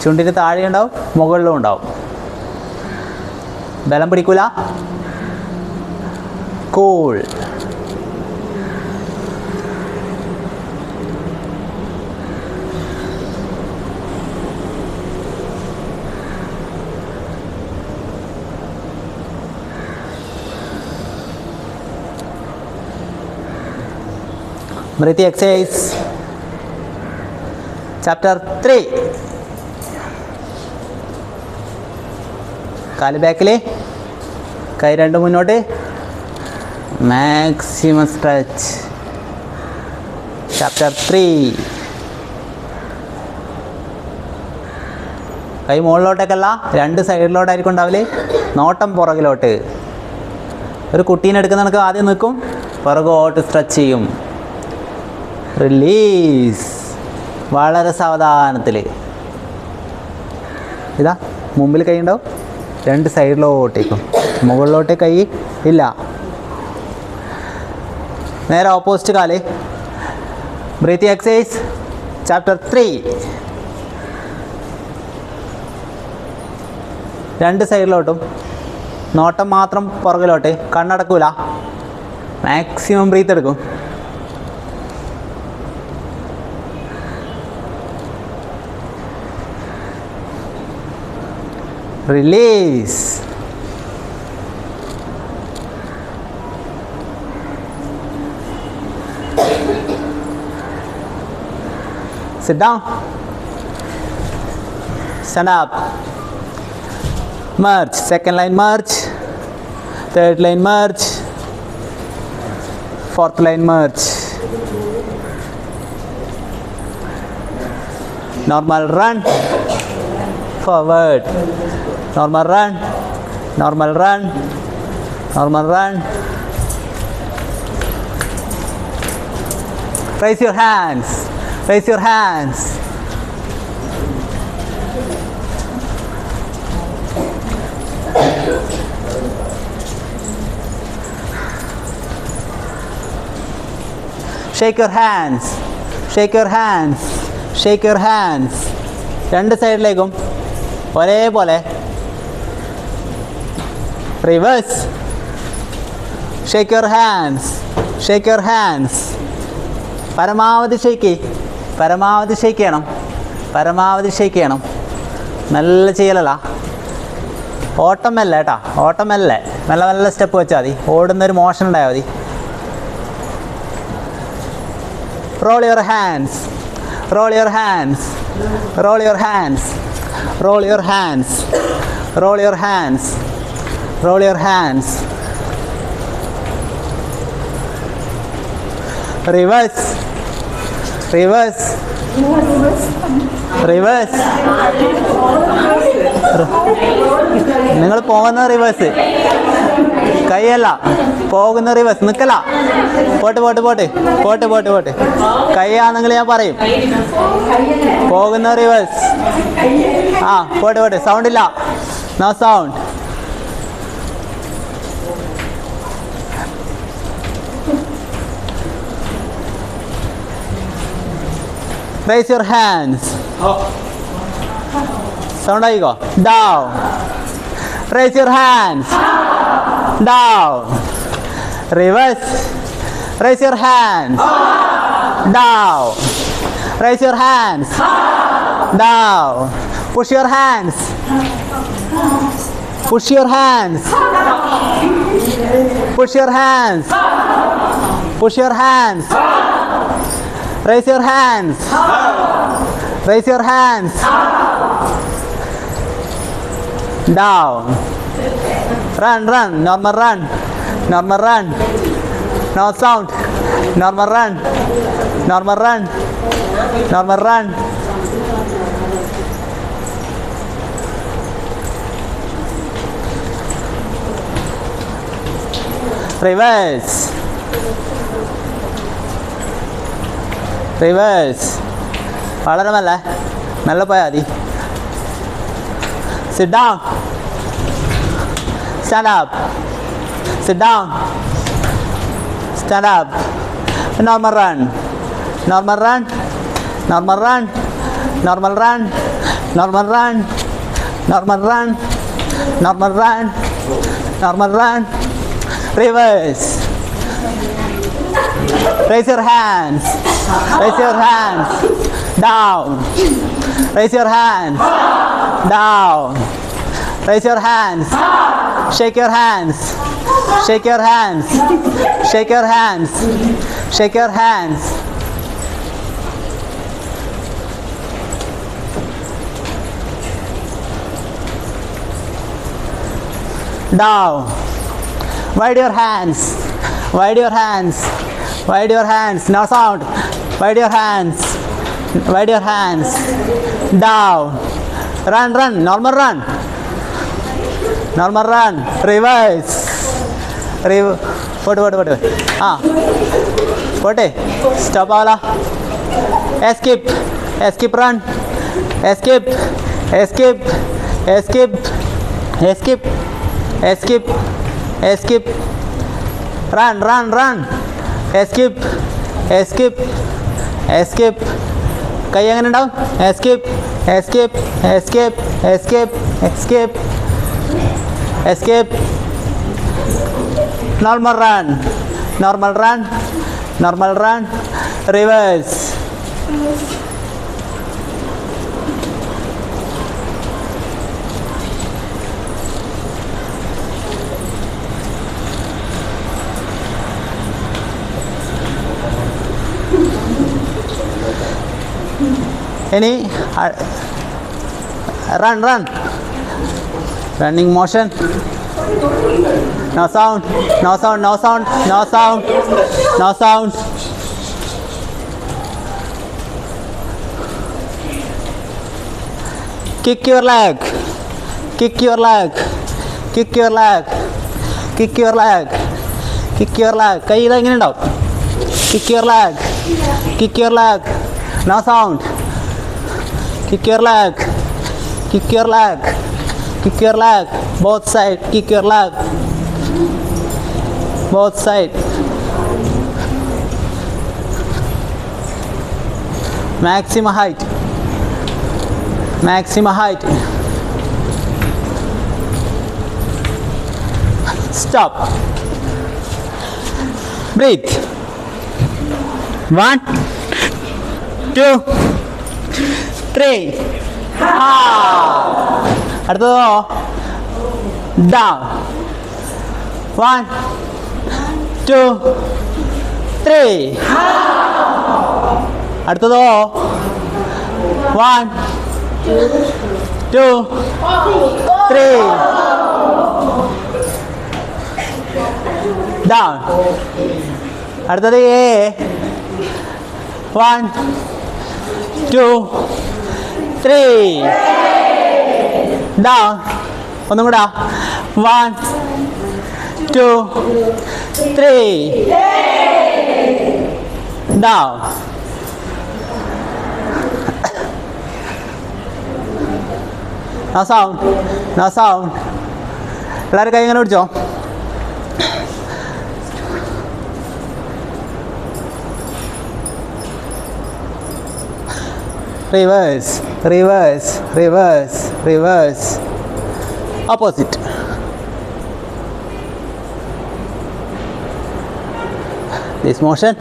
ചുണ്ടിന് താഴെ ഉണ്ടാവും, മുകളിലും ഉണ്ടാവും. ബലം പിടിക്കൂല. കൂൾ. Breathing exercise chapter 3. കാല് ബാക്കിൽ, കൈ 2 മുന്നോട്ട്. Maximum stretch. ചാപ്റ്റർ 3. കൈ മുകളിലോട്ടേക്കല്ല, 2 സൈഡിലോട്ടായിരിക്കും ഉണ്ടാവില്ലേ. നോട്ടം പുറകിലോട്ട്. ഒരു കുട്ടീനെ എടുക്കുന്ന കണക്ക് ആദ്യം നിൽക്കും, പുറകോട്ട് സ്ട്രെച്ച് ചെയ്യും. റിലീസ്. വളരെ സാവധാനത്തിൽ. ഇതാ മുമ്പിൽ കൈ ഉണ്ടാവും, രണ്ട് സൈഡിലോട്ടേക്കും. മുകളിലോട്ടേ കൈ ഇല്ല. നേരെ ഓപ്പോസിറ്റ് കാല്. Breathing exercise chapter 3. രണ്ട് സൈഡിലോട്ടും, നോട്ടം മാത്രം പുറകിലോട്ട്, കണ്ണടക്കൂല. മാക്സിമം ബ്രീത്ത് എടുക്കും. Release. Sit down. Stand up. Merge. Second line merge. Third line merge. Fourth line merge. Normal run. Forward. Normal run. Normal run. Normal run. Raise your hands. Raise your hands. Shake your hands. Shake your hands. Shake your hands. രണ്ട് സൈഡിലേക്കും ഒരേപോലെ. Reverse. Shake your hands. Shake your hands. പരമാവധി shake. പരമാവധി shake ചെയ്യണം. പരമാവധി shake ചെയ്യണം. നല്ല ചെയ്യലല്ല. ഓട്ടം മെല്ലെ കേട്ടോ. ഓട്ടം മെല്ലെ. മെല്ലെ മെല്ലെ സ്റ്റെപ്പ് വെച്ചാൽ മതി. ഓടുന്നൊരു മോഷൻ ഉണ്ടായാൽ മതി. Roll your hands. Roll your hands. Roll your hands. Roll your hands. Roll your hands. Roll your hands. Reverse. Reverse. Reverse. നിങ്ങൾ പോകുന്ന റിവേഴ്സ്. കൈയല്ല പോകുന്ന റിവേഴ്സ്. നിൽക്കല. പോട്ട് പോട്ട് പോട്ട് പോട്ട് പോട്ട് പോട്ട്. കൈയാണെങ്കിൽ ഞാൻ പറയും. പോകുന്ന റിവേഴ്സ്. ആ പോട്ട് പോട്ട്. സൗണ്ട് ഇല്ല. No sound. Raise your hands. Sound ആയിക്കോ. Down. Raise your hands. Down. Reverse. Raise your hands. Down. Raise your hands. Down. Push your hands. Push your hands. Push your hands. Push your hands. Raise your hands. Raise your hands. Down. Run, run. Normal run. Normal run. No sound. Normal run. Normal run. Normal run. Reverse. Reverse. വളരെ മെല്ലെ മെല്ലെ പോയാൽ മതി. Sit down. Stand up. Sit down. Stand up. Normal run. Normal run. Normal run. Normal run. Normal run. Normal run. Normal run. Normal run. Reverse. Raise your hands. Raise your hands. Down. Raise your hands. Down. Raise your hands. Shake your hands. Shake your hands. Shake your hands. Shake your hands. Down. Wide your hands. Wide your hands. Wide your hands. No sound. Wide your hands. Wide your hands. Down. Run, run. Normal run. Normal run. Reverse. What? Ah. What? Stop all. Escape. escape run, escape, escape, escape, escape, escape, escape, run, run, run, escape, escape, escape. കൈ എങ്ങനെ ഉണ്ടാവും? Escape, escape, escape, escape, escape, escape. Normal run, normal run, normal run, reverse. Any run, run, running motion. No sound, no sound, no sound, no sound, no sound. Kick your leg, kick your leg, kick your leg, kick your leg, kick your leg. കൈ ഇതാ ഇങ്ങനെ ഉണ്ടാവും. Kick your leg, kick your leg. No sound. Kick your leg, kick your leg, kick your leg, both side, kick your leg, both side. Maximum height, maximum height. Stop. Breathe. 1, 2, 3. അടുത്തതോ down. 1, 2, 3. അടുത്തതോ 1, 2, 3. down. അടുത്തത് A. 1, 2, 3. down. ഒന്നും കൂടാ. 1, 2, 3. down. No sound, no sound. എല്ലാവരും കൈ ഇങ്ങനെ പിടിച്ചോ. Reverse, reverse, reverse, reverse. Opposite. This motion.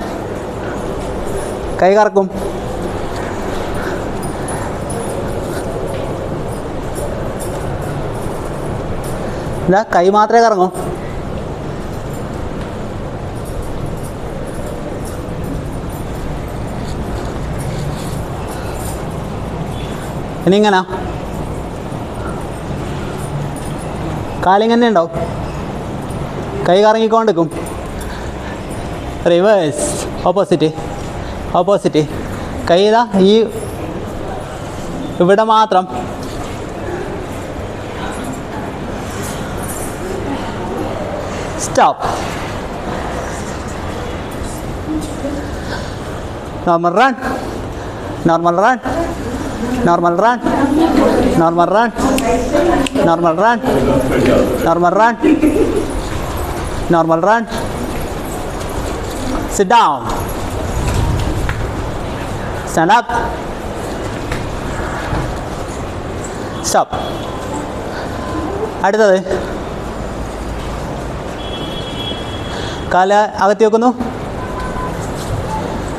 കൈ കറക്കും. ഇതാ കൈ മാത്രമേ കറങ്ങൂ. ഇനി ഇങ്ങനെ കാലിങ്ങനെ ഉണ്ടാവും. കൈ കറങ്ങിക്കൊണ്ടിരിക്കും. Reverse, opposite, opposite. കൈ ഇതാ ഈ ഇവിടെ മാത്രം. Stop. Normal run, normal run, normal run, normal run, normal run, normal run, normal run. Sit down, stand up, stop. അടുത്തത് കാല് അകത്തി വെക്കുന്നു.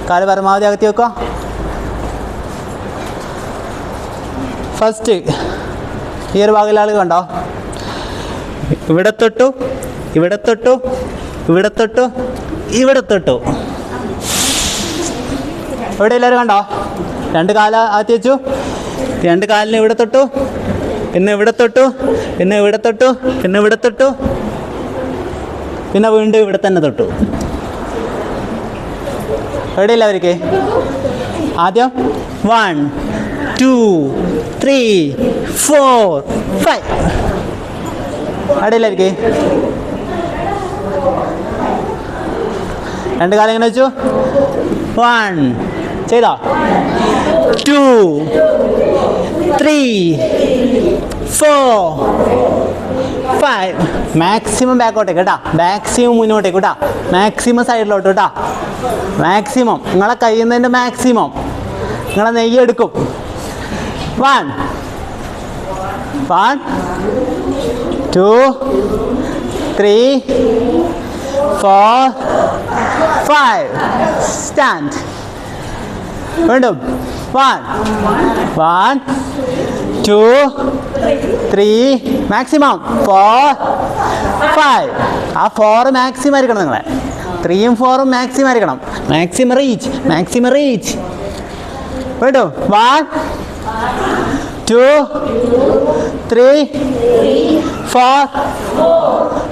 കാല് പരമാവധി അകത്തി വെക്കുക. ഫസ്റ്റ് ഈ ഒരു ഭാഗത്തിലെ ആൾ കണ്ടോ, ഇവിടെ തൊട്ടു, ഇവിടെ തൊട്ടു, ഇവിടെ തൊട്ടു, ഇവിടെ തൊട്ടു. ഇവിടെ എല്ലാവരും കണ്ടോ? രണ്ട് കാല ആത്തി വെച്ചു. രണ്ട് കാലിന് ഇവിടെ തൊട്ടു, പിന്നെ ഇവിടെ തൊട്ടു, പിന്നെ ഇവിടെ തൊട്ടു, പിന്നെ ഇവിടെ തൊട്ടു, പിന്നെ വീണ്ടും ഇവിടെ തന്നെ തൊട്ടു. എവിടെയില്ല അവർക്ക്? ആദ്യം 1, 2, 3, 4, 5. അവിടെയില്ല അവർക്ക്? രണ്ട് കാലം എങ്ങനെ വെച്ചു? 1, ചെയ്തോ? 2 3 4 5. മാക്സിമം ബാക്കോട്ടേക്ക് കേട്ടോ, മാക്സിമം മുന്നോട്ടേക്ക് കേട്ടോ, മാക്സിമം സൈഡിലോട്ട് കേട്ടോ, മാക്സിമം നിങ്ങളെ കഴിയുന്നതിൻ്റെ മാക്സിമം നിങ്ങളെ നെയ്യെടുക്കും. 1 2 3 4 5. സ്റ്റാൻഡ്. വീണ്ടും 1 2 3 മാക്സിമം 4 5. ആ 4 മാക്സിമം ആയിരിക്കണം നിങ്ങളെ. 3ഉം 4ഉം മാക്സിമം ആയിരിക്കണം. Maximum reach, maximum reach. വീണ്ടും 1 2 3 4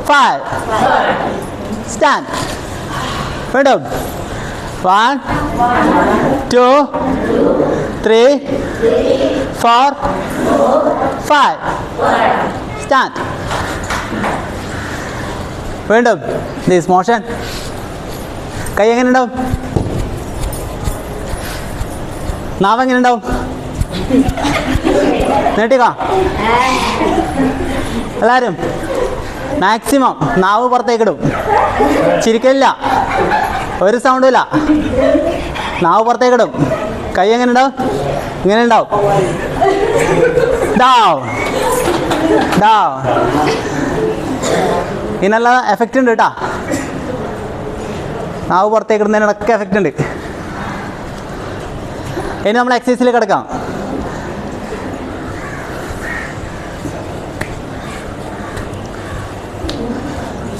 5. സ്റ്റാൻഡ്. വീണ്ടും 1 2 3 4 5. സ്റ്റാൻഡ്. വീണ്ടും ദിസ് മോഷൻ. കൈ എങ്ങനെ ഉണ്ടാവും? നാവ് എങ്ങനെ ഉണ്ടാവും? നീട്ടിക്കോ എല്ലാവരും. മാക്സിമം നാവ് പുറത്തേക്കിടും. ചിരിക്കലില്ല, ഒരു സൗണ്ടും ഇല്ല. നാവ് പുറത്തേക്കിടും. കൈ എങ്ങനെ ഉണ്ടാവും? ഇങ്ങനെ ഉണ്ടാവും. Down down. ഇതിനെല്ലാം എഫക്റ്റ് ഉണ്ട് കേട്ടോ. നാവ് പുറത്തേക്കിടുന്നതിനൊക്കെ എഫക്റ്റ് ഉണ്ട്. ഇനി നമ്മൾ എക്സസൈസിൽ കിടക്കാം.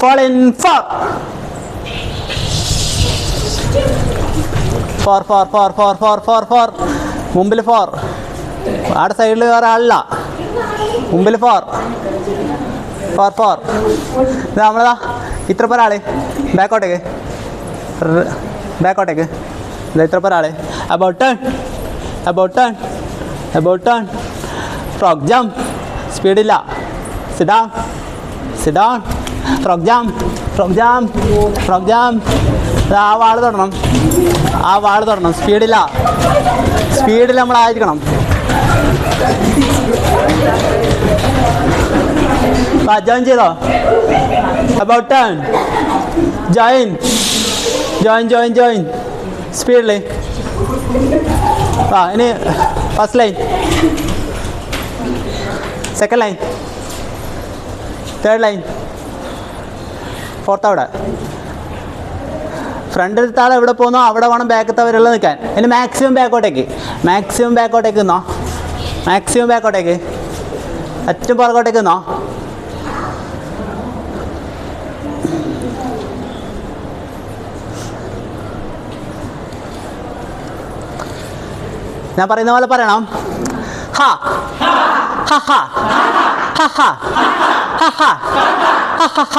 Fall in 4 4 4 4 4 4 4 4. മുമ്പിൽ 4. അവിടെ സൈഡിൽ വേറെ ആളില്ല. മുമ്പിൽ 4 4 4. ഇത് നമ്മളതാ ഇത്ര പേർ ആള്. ബാക്കോട്ടേക്ക് ബാക്കോട്ടേക്ക്. ഇത് ഇത്ര പേർ ആള്. About turn about turn about turn. Frog jump. സ്പീഡില്ല. Sit down sit down. Frog jump frog jump frog jump. ആ വാള് തൊടണം, ആ വാള് തൊടണം. സ്പീഡില്ല, സ്പീഡിൽ നമ്മളായിരിക്കണം. ജോയിൻ ചെയ്തോ? About turn. Join join join join. സ്പീഡിൽ. ആ ഇനി first line, second line, third line, fourth. അവിടെ ഫ്രണ്ടിലത്തെ ആൾ എവിടെ പോകുന്നോ അവിടെ വേണം ബാക്കത്തെ അവരുള്ള നിൽക്കാൻ. ഇനി മാക്സിമം ബാക്കോട്ടേക്ക്, മാക്സിമം ബാക്കോട്ടേക്ക് നിന്നോ, മാക്സിമം ബാക്കോട്ടേക്ക്, ഏറ്റവും പുറകോട്ടേക്ക് നിന്നോ. ഞാൻ പറയുന്ന പോലെ പറയണം. ഹ ഹ ഹ ഹ ഹ ഹ ഹ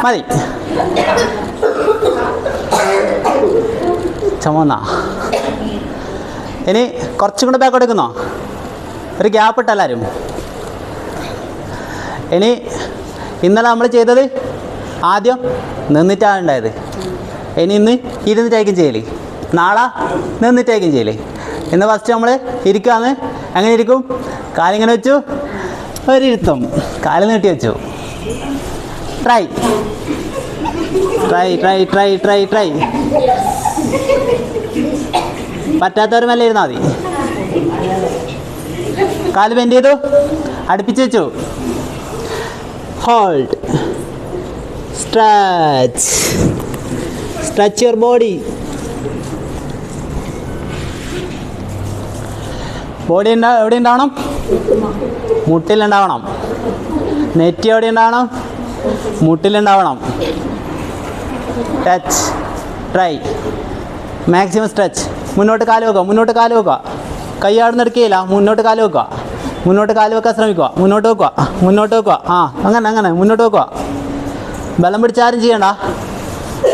മതി. ചുമന്ന. ഇനി കുറച്ചും കൂടെ ബാക്ക് എടുക്കുന്നോ? ഒരു ഗ്യാപ്പ് ഇട്ട എല്ലാവരും. ഇനി ഇന്നലെ നമ്മൾ ചെയ്തത് ആദ്യം നിന്നിട്ടാണ് ഉണ്ടായത്. ഇനി ഇന്ന് ഇരുന്നിട്ടായിരിക്കും ചെയ്യല്, നാളെ നിന്നിട്ടായിരിക്കും ചെയ്യല്. ഇന്ന് ഫസ്റ്റ് നമ്മൾ ഇരിക്കാന്ന്. എങ്ങനെ ഇരിക്കും? കാലിങ്ങനെ വെച്ചു, ഒരിരുത്തം, കാല് നീട്ടി വെച്ചു. Try try try try try try. പറ്റാത്തവർ മെല്ലെ ഇരുന്നാൽ മതി. കാല് ബെൻഡ് ചെയ്തു, അടുപ്പിച്ച് വെച്ചു. Hold, stretch, stretch your body. Body എവിടെ ഉണ്ടാവണം? മുട്ടിലുണ്ടാവണം. നെറ്റ് എവിടെ ഉണ്ടാവണം? മുട്ടിലുണ്ടാവണം. Touch, try, maximum stretch. മുന്നോട്ട് കാല് വെക്കുക, മുന്നോട്ട് കാല് വെക്കുക. കൈ അവിടെ നിന്ന് എടുക്കുകയില്ല, മുന്നോട്ട് കാല് വെക്കുക. മുന്നോട്ട് കാല് വെക്കാൻ ശ്രമിക്കുക. മുന്നോട്ട് വെക്കുക, മുന്നോട്ട് വെക്കുക. ആ അങ്ങനെ അങ്ങനെ മുന്നോട്ട് വെക്കുക. ബലം പിടിച്ച് ആരും ചെയ്യണ്ട.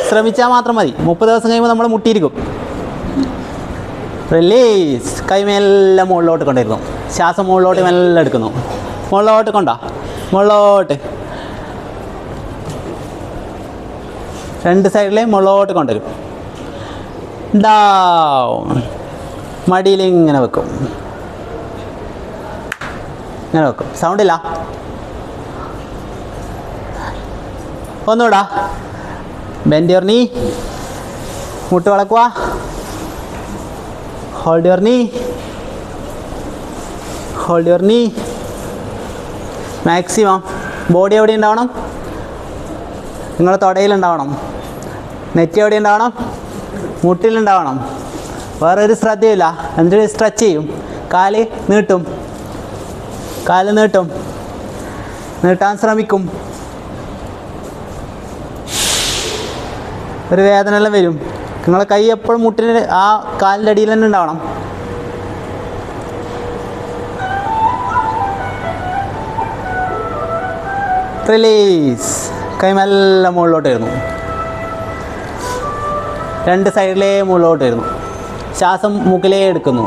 ശ്രമിച്ചാൽ മാത്രം മതി. 30 ദിവസം കഴിയുമ്പോൾ നമ്മൾ മുട്ടിയിരിക്കും. റിലീസ്. കൈ മെല്ലെ മുകളിലോട്ട് കൊണ്ടിരുന്നു. ശ്വാസം മുകളിലോട്ട് മെല്ലെ എടുക്കുന്നു. മുകളിലോട്ട് കൊണ്ടാ, മുകളിലോട്ട് 2 സൈഡിലെ മുകളിലോട്ട് കൊണ്ടുവരും. ഡൗൺ. മടിയിൽ ഇങ്ങനെ വെക്കും, ഇങ്ങനെ വെക്കും. സൗണ്ടില്ല. ഒന്നുകൂടാ. ബെൻഡ് യുവർ നീ. മുട്ട് വളക്കുക. ഹോൾഡ് യുവർ നീ. ഹോൾഡ് യുവർ നീ. മാക്സിമം ബോഡി എവിടെ ഉണ്ടാവണം? നിങ്ങൾ തൊടയിലുണ്ടാവണം. നെറ്റ് എവിടെ ഉണ്ടാവണം? മുട്ടിലുണ്ടാവണം. വേറൊരു ശ്രദ്ധയില്ല. എന്നിട്ട് സ്ട്രെച്ച് ചെയ്യും. കാല് നീട്ടും, കാല് നീട്ടും, നീട്ടാൻ ശ്രമിക്കും. ഒരു വേദന എല്ലാം വരും. നിങ്ങളെ കൈ എപ്പോഴും മുട്ടിന് ആ കാലിൻ്റെ അടിയിൽ തന്നെ ഉണ്ടാവണം. റിലീസ്. കൈ മെല്ലെ മുകളിലോട്ട് വരുന്നു. 2 സൈഡിലേ മുകളിലോട്ട് വരുന്നു. ശ്വാസം മൂക്കിലേ എടുക്കുന്നു.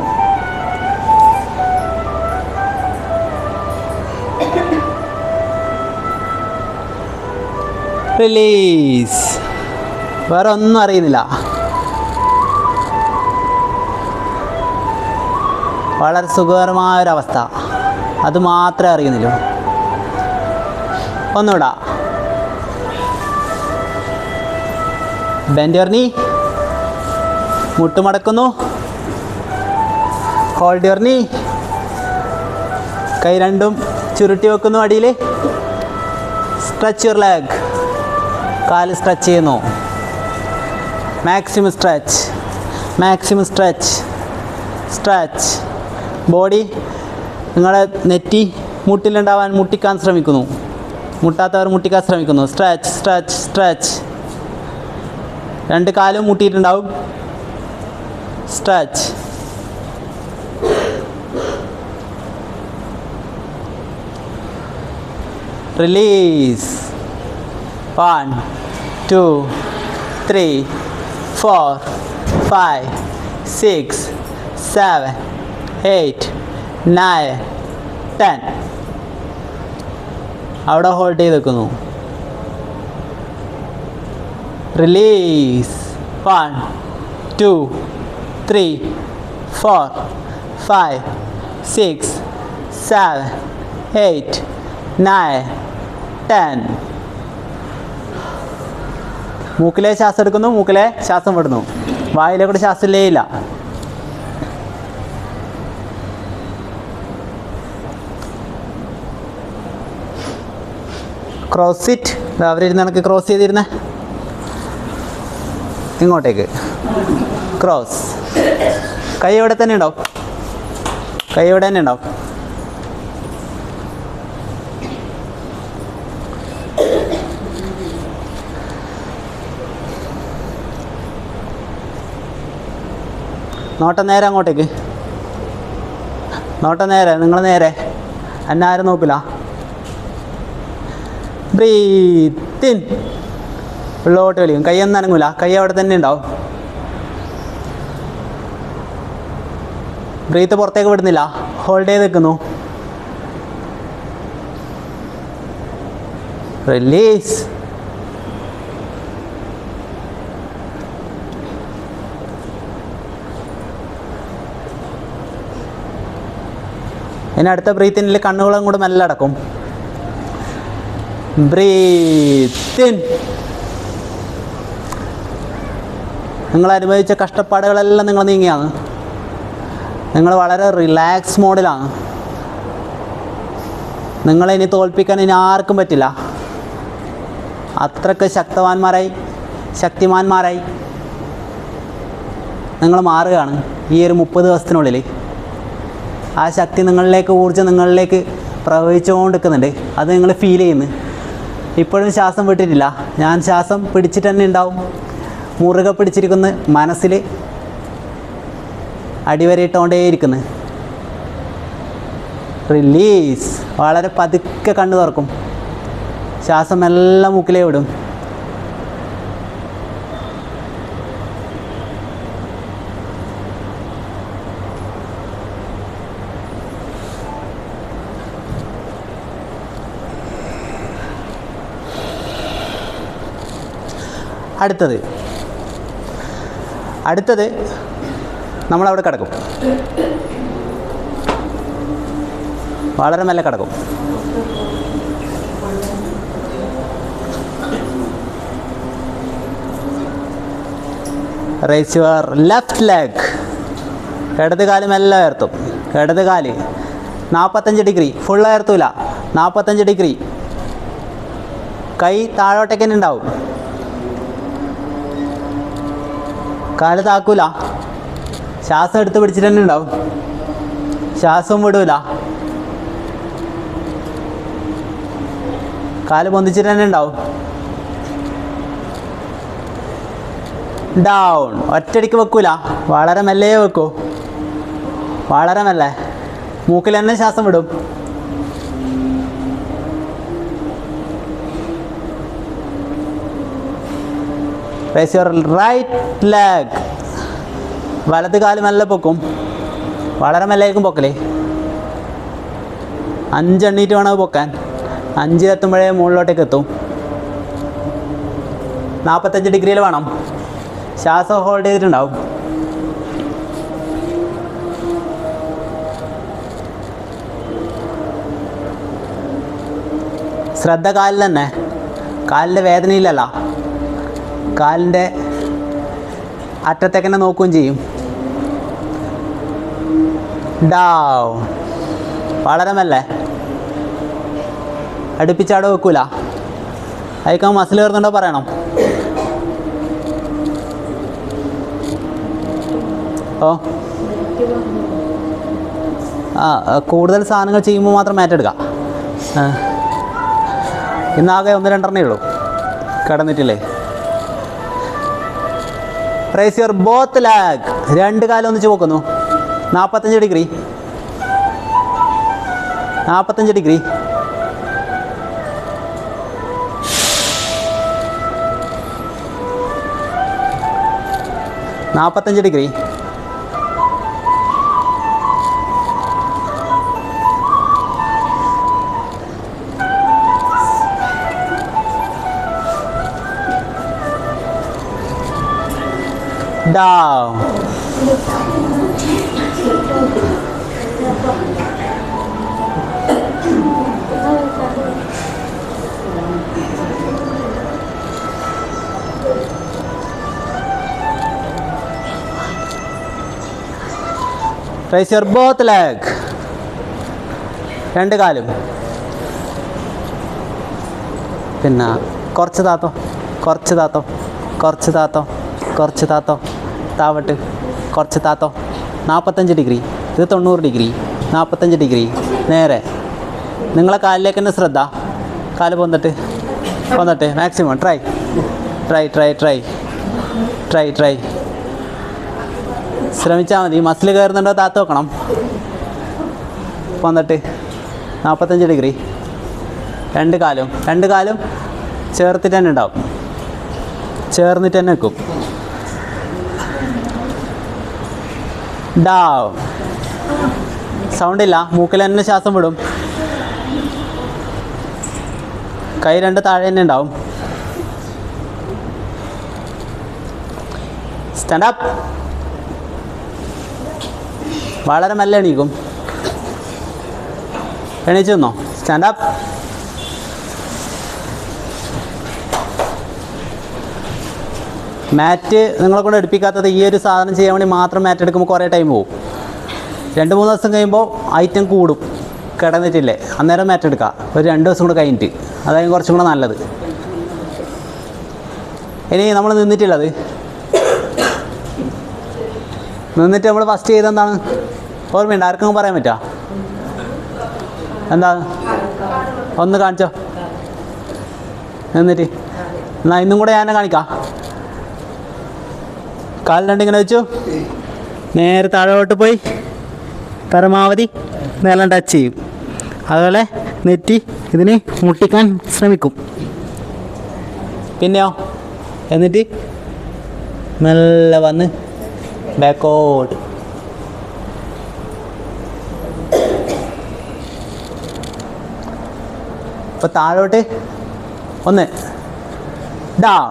റിലീസ്. വേറെ ഒന്നും അറിയുന്നില്ല. വളരെ സുഖകരമായൊരവസ്ഥ, അത് മാത്രമേ അറിയുന്നില്ല. ഒന്നുകൂടാ. ബെൻഡ് യുവർ നീ. മുട്ടുമടക്കുന്നു. ഹോൾഡ് യുവർ നീ. കൈ രണ്ടും ചുരുട്ടി വെക്കുന്നു അടിയിൽ. Stretch your leg. കാല് സ്ട്രെച്ച് ചെയ്യുന്നു. Maximum stretch, maximum stretch, stretch. Body നിങ്ങളെ നെറ്റി മുട്ടിലുണ്ടാവാൻ മുട്ടിക്കാൻ ശ്രമിക്കുന്നു. മുട്ടാത്തവർ മുട്ടിക്കാൻ ശ്രമിക്കുന്നു. Stretch, stretch, stretch. 2 കാലും മുട്ടിയിട്ടുണ്ടാവും. സ്ട്രെച്ച്. റിലീസ്. 1 2 3 4 5 6 7 8 9 10. അവിടെ ഹോൾഡ് ചെയ്ത് വെക്കുന്നു. റിലീസ്. 1 2 3 4 5 6 7 8 9 10. മൂക്കിലെ ശ്വാസം എടുക്കുന്നു, മൂക്കിലെ ശ്വാസം വിടുന്നു. വായിലെ കൂടെ ശ്വാസം ഇല്ലേ ഇല്ല. Cross sit. അവരിരുന്ന് കണക്ക് ക്രോസ് ചെയ്തിരുന്നേ. ഇങ്ങോട്ടേക്ക് ക്രോസ്. കൈ ഇവിടെ തന്നെ ഉണ്ടാവും, കൈ ഇവിടെ തന്നെ ഉണ്ടാവും. നോട്ടം നേരെ അങ്ങോട്ടേക്ക്, നോട്ടം നേരെ, നിങ്ങൾ നേരെ. എന്നെ ആരും നോക്കില്ല. Breath in. ഉള്ളോട്ട് വലിക്കും. കൈയൊന്നും അനങ്ങൂല, കൈ അവിടെ തന്നെ ഉണ്ടാവും. ബ്രീത്ത് പുറത്തേക്ക് വിടുന്നില്ല, ഹോൾഡ് ചെയ്ത് നിൽക്കുന്നു. റിലീസ്. ഇനി അടുത്ത ബ്രീത്തിനിൽ കണ്ണുകളും കൂടെ മെല്ലെ അടക്കും. Breathe in. നിങ്ങൾ അനുഭവിച്ച കഷ്ടപ്പാടുകളെല്ലാം നിങ്ങൾ നീങ്ങിയാണ്. നിങ്ങൾ വളരെ റിലാക്സ് മോഡിലാണ്. നിങ്ങളെ ഇനി തോൽപ്പിക്കാൻ ഇനി ആർക്കും പറ്റില്ല. അത്രയ്ക്ക് ശക്തിമാന്മാരായി നിങ്ങൾ മാറുകയാണ് ഈ ഒരു 30 ദിവസത്തിനുള്ളിൽ. ആ ശക്തി നിങ്ങളിലേക്ക്, ഊർജ്ജം നിങ്ങളിലേക്ക് പ്രവഹിച്ചുകൊണ്ടിരിക്കുന്നുണ്ട്. അത് നിങ്ങൾ ഫീൽ ചെയ്യുന്നു. ഇപ്പോഴും ശ്വാസം വിട്ടിട്ടില്ല. ഞാൻ ശ്വാസം പിടിച്ചിട്ട് തന്നെ ഉണ്ടാവും. മുറുകെ പിടിച്ചിരിക്കുന്ന മനസ്സിൽ അടിവരയിട്ടുകൊണ്ടേയിരിക്കുന്നു. റിലീസ്. വളരെ പതുക്കെ കണ്ണു തുറക്കും. ശ്വാസം എല്ലാം മൂക്കിലേ വിടും. അടുത്തത് നമ്മളവിടെ കിടക്കും, വളരെ മെല്ലെ കിടക്കും. Raise your left leg. ഇടത് കാല് മെല്ലെ ഉയർത്തും. ഇടത് കാല് 45 ഡിഗ്രി, ഫുൾ ഉയർത്തൂല, 45 ഡിഗ്രി. കൈ താഴോട്ടേക്ക് തന്നെ ഉണ്ടാവും, കാല് താക്കൂല. ശ്വാസം എടുത്ത് പിടിച്ചിട്ട് തന്നെ ഉണ്ടാവും, ശ്വാസവും വിടൂല. കാല് പൊന്തിച്ചിട്ട് തന്നെ ഉണ്ടാവും. ഡൗൺ. ഒറ്റയടിക്ക് വെക്കൂല, വളരെ മെല്ലെ വെക്കൂ, വളരെ മെല്ലെ. മൂക്കിൽ തന്നെ ശ്വാസം വിടും. Raise your right leg. വലത് കാല് മെല്ലെ പൊക്കും, വളരെ മെല്ലെയായിരിക്കും പൊക്കല്. 5 എണ്ണീറ്റ് വേണം പൊക്കാൻ. 5 എത്തുമ്പോഴേ മുകളിലോട്ടേക്ക് എത്തും. 45 ഡിഗ്രിയിൽ വേണം. ശ്വാസം ഹോൾഡ് ചെയ്തിട്ടുണ്ടാവും. ശ്രദ്ധ കാലിൽ തന്നെ, കാലിൻ്റെ വേദനയില്ലല്ല, കാലിൻ്റെ അറ്റത്തേക്ക് തന്നെ നോക്കുകയും ചെയ്യും. ഡൗൺ. വളരെ മെല്ലെ, അടുപ്പിച്ചാടെ വെക്കൂല. അതിക്കാൻ മസിൽ കയറുന്നുണ്ടോ പറയണം. ഓ കൂടുതൽ സാധനങ്ങൾ ചെയ്യുമ്പോൾ മാത്രം മാറ്റെടുക്കുക. ഇന്നാകെ 1-2 ഉള്ളൂ കിടന്നിട്ടില്ലേ. Raise your both leg. 2 കാലം ഒന്നിച്ച് പോക്കുന്നു. 45 degree, 45 degree. Down. Raise your both leg. 2 കാലും. പിന്നെ കുറച്ച് താത്തോ, കുറച്ച് താത്തോ, കുറച്ച് താത്തോ, കുറച്ച് താത്തോ, താവട്ട്, കുറച്ച് താത്തോ. 45 ഡിഗ്രി. ഇത് 90 ഡിഗ്രി. 45 ഡിഗ്രി നേരെ. നിങ്ങളെ കാലിലേക്ക് തന്നെ ശ്രദ്ധ. കാല് പൊന്നിട്ട് മാക്സിമം ട്രൈ. ശ്രമിച്ചാൽ മതി. മസിൽ കയറുന്നുണ്ടോ താത്ത് വെക്കണം. പൊന്നിട്ട് 45 ഡിഗ്രി. 2 കാലും ചേർത്തിട്ട് തന്നെ ഉണ്ടാവും, ചേർന്നിട്ട് തന്നെ വെക്കും. ഡൗൺ. സൗണ്ടില്ല, മൂക്കിൽ തന്നെ ശ്വാസം വിടും. കൈ 2 താഴെ തന്നെ ഉണ്ടാവും. Stand up. വളരെ മെല്ലെ എണീക്കും. എണീച്ചു നിന്നോ. Stand up. മാറ്റ് നിങ്ങളെ കൊണ്ട് എടുപ്പിക്കാത്തത് ഈ ഒരു സാധനം ചെയ്യാൻ വേണ്ടി മാത്രം മാറ്റ് എടുക്കുമ്പോൾ കുറേ ടൈം പോകും. 2-3 ദിവസം കഴിയുമ്പോൾ ഐറ്റം കൂടും. കിടന്നിട്ടില്ലേ അന്നേരം മാറ്റ് എടുക്കുക. ഒരു 2 ദിവസം കൂടെ കഴിഞ്ഞിട്ട്, അതായത് കുറച്ചും കൂടെ നല്ലത്. ഇനി നമ്മൾ നിന്നിട്ടുള്ളത്, നിന്നിട്ട് നമ്മൾ ഫസ്റ്റ് ചെയ്തെന്താണ് ഓർമ്മയുണ്ട്? ആർക്കും പറയാൻ പറ്റുക? എന്താ ഒന്ന് കാണിച്ചോ നിന്നിട്ട്. എന്നാൽ ഇന്നും കൂടെ ഞാൻ കാണിക്കാം. കാൽ 2 ഇങ്ങനെ വെച്ചു, നേരെ താഴോട്ട് പോയി പരമാവധി നിലം ടച്ച് ചെയ്യും. അതുപോലെ നെറ്റി ഇതിന് മുട്ടിക്കാൻ ശ്രമിക്കും. പിന്നെയോ എന്നിട്ട് മെല്ലെ വന്ന് ബാക്കോട്ട്. ഇപ്പോൾ താഴോട്ട് 1 down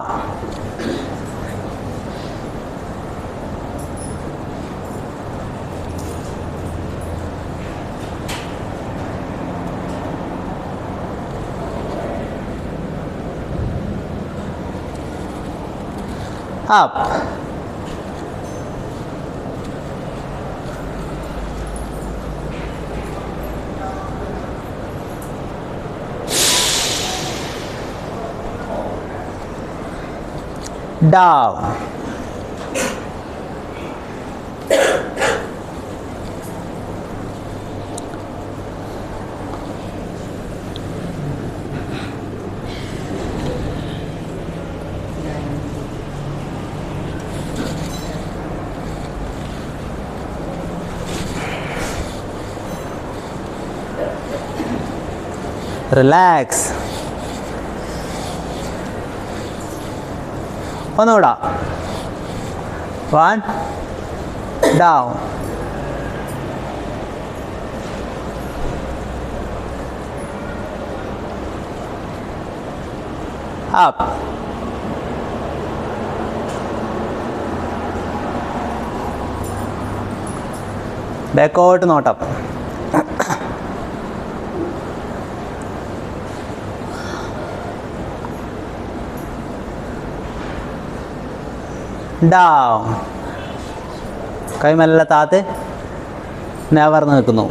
up, down, relax. ഒന്നുകൂടാ. 1 down, up, backward നോട്ടം. down, കൈ മെല്ലെ താത്ത് നിവർന്ന് നിൽക്കുന്നു.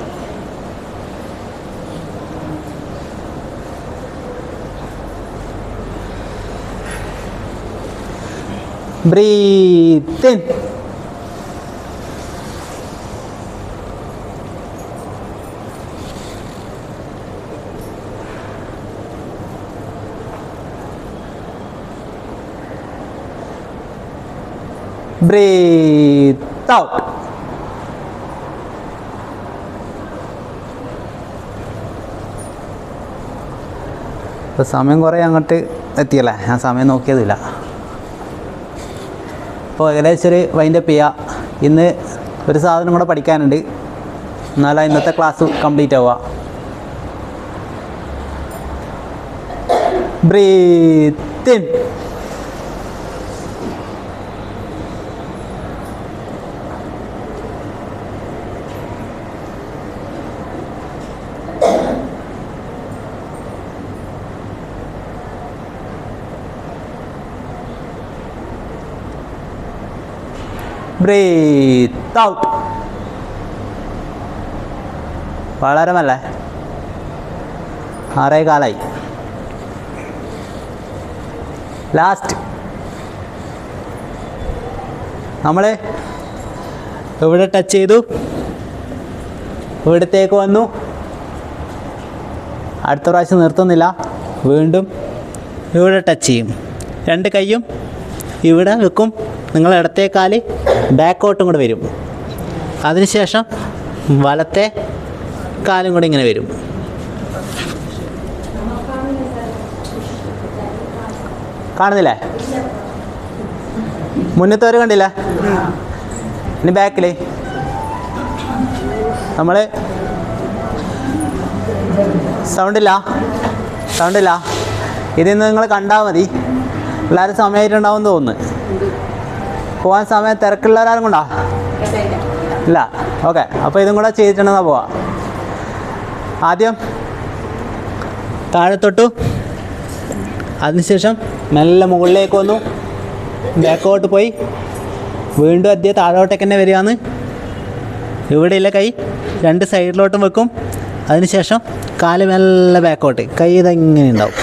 breathe in, breathe out. ഇപ്പോൾ സമയം കുറേ അങ്ങോട്ട് എത്തിയല്ലേ, ഞാൻ സമയം നോക്കിയതില്ല. അപ്പോൾ ഏകദേശം ഒരു വൈൻഡപ്പ് ചെയ്യുക. ഇന്ന് ഒരു സാധനം കൂടെ പഠിക്കാനുണ്ട്, എന്നാലും ഇന്നത്തെ ക്ലാസ് കംപ്ലീറ്റ് ആവുക. breathe in, breathe out. വളരെ മെല്ലെ. 6:15. ലാസ്റ്റ് നമ്മൾ ഇവിടെ ടച്ച് ചെയ്തു, ഇവിടത്തേക്ക് വന്നു. അടുത്ത പ്രാവശ്യം നിർത്തുന്നില്ല, വീണ്ടും ഇവിടെ ടച്ച് ചെയ്യും. 2 കൈയും ഇവിടെ വെക്കും. നിങ്ങൾ ഇടത്തെ കാല് ബാക്കോട്ടും കൂടെ വരും. അതിനുശേഷം വലത്തെ കാലും കൂടെ ഇങ്ങനെ വരും. കാണുന്നില്ലേ? മുന്നത്തെ കണ്ടില്ല? ഇനി ബാക്കിൽ നമ്മൾ സൗണ്ടില്ല. ഇതിൽ നിന്ന് നിങ്ങൾ കണ്ടാൽ മതി. എല്ലാവരും സമയമായിട്ടുണ്ടാവും തോന്നുന്നു. പോകാൻ സമയം തിരക്കുള്ളവരാരും കൊണ്ടാ ഇല്ല. ഓക്കെ, അപ്പോൾ ഇതും കൂടെ ചെയ്തിട്ടുണ്ടെന്നാ പോവാം. ആദ്യം താഴെ തൊട്ടു, അതിനുശേഷം മെല്ലെ മുകളിലേക്ക് വന്നു, ബാക്കോട്ട് പോയി, വീണ്ടും അധികം താഴോട്ടേക്ക് തന്നെ വരികയാണ്. ഇവിടെയുള്ള കൈ 2 സൈഡിലോട്ടും വെക്കും. അതിനുശേഷം കാല് മെല്ലെ ബാക്കോട്ട്, കൈ ഇതെങ്ങനെ ഉണ്ടാവും,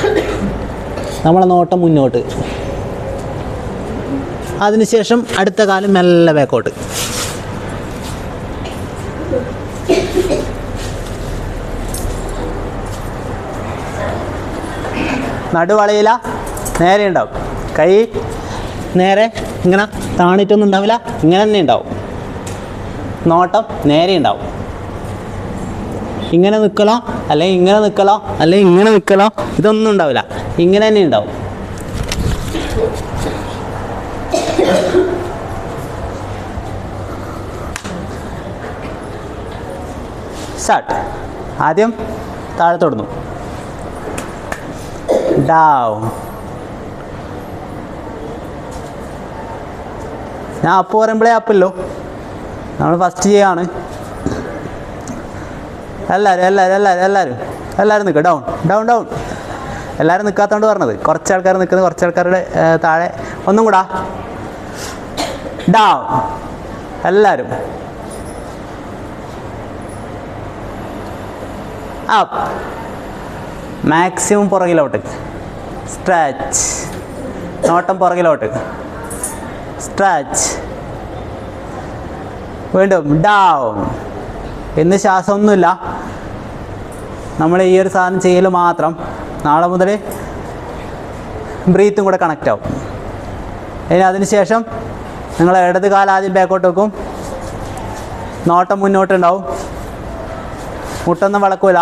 നമ്മളെ നോട്ടം മുന്നോട്ട്. അതിനുശേഷം അടുത്ത കാലം മെല്ലെ ബാക്കോട്ട്. നടുവളയില നേരെ ഉണ്ടാവും. കൈ നേരെ ഇങ്ങനെ താണിട്ടൊന്നും ഉണ്ടാവില്ല, ഇങ്ങനെ തന്നെ ഉണ്ടാവും. നോട്ടം നേരെ ഉണ്ടാവും. ഇങ്ങനെ നിൽക്കലോ അല്ലെങ്കിൽ ഇങ്ങനെ നിൽക്കലോ അല്ലെങ്കിൽ ഇങ്ങനെ നിൽക്കലോ ഇതൊന്നും ഉണ്ടാവില്ല, ഇങ്ങനെ തന്നെ ഉണ്ടാവും. സ്റ്റാർട്ട്. ആദ്യം താഴെ തൊടുന്നു, ഡൗൺ. ഞാൻ അപ്പ് പറയുമ്പോഴേ അപ്പല്ലോ, നമ്മൾ ഫസ്റ്റ് ചെയ്യാണ്. എല്ലാവരും നിൽക്കുക. Down down down. എല്ലാവരും നിൽക്കാത്തതുകൊണ്ട് പറഞ്ഞത്. കുറച്ച് ആൾക്കാർ നിൽക്കുന്നത്, കുറച്ച് ആൾക്കാരുടെ താഴെ. ഒന്നും കൂടാ. ഡൗൺ. എല്ലാവരും അപ്പ്. മാക്സിമം പുറകിലോട്ട്. സ്ട്രെച്ച്. നോട്ടം പുറകിലോട്ട്. സ്ട്രെച്ച്. വീണ്ടും ഡൗൺ. ഇന്ന് ശ്വാസമൊന്നുമില്ല, നമ്മൾ ഈ ഒരു സാധനം ചെയ്യൽ മാത്രം. നാളെ മുതൽ ബ്രീത്തും കൂടെ കണക്റ്റ് ആവും. ഇനി അതിന് ശേഷം നിങ്ങൾ ഇടത് കാല് ആദ്യം ബാക്കോട്ട് വെക്കും, നോട്ടം മുന്നോട്ടുണ്ടാവും, മുട്ടൊന്നും വളക്കൂല.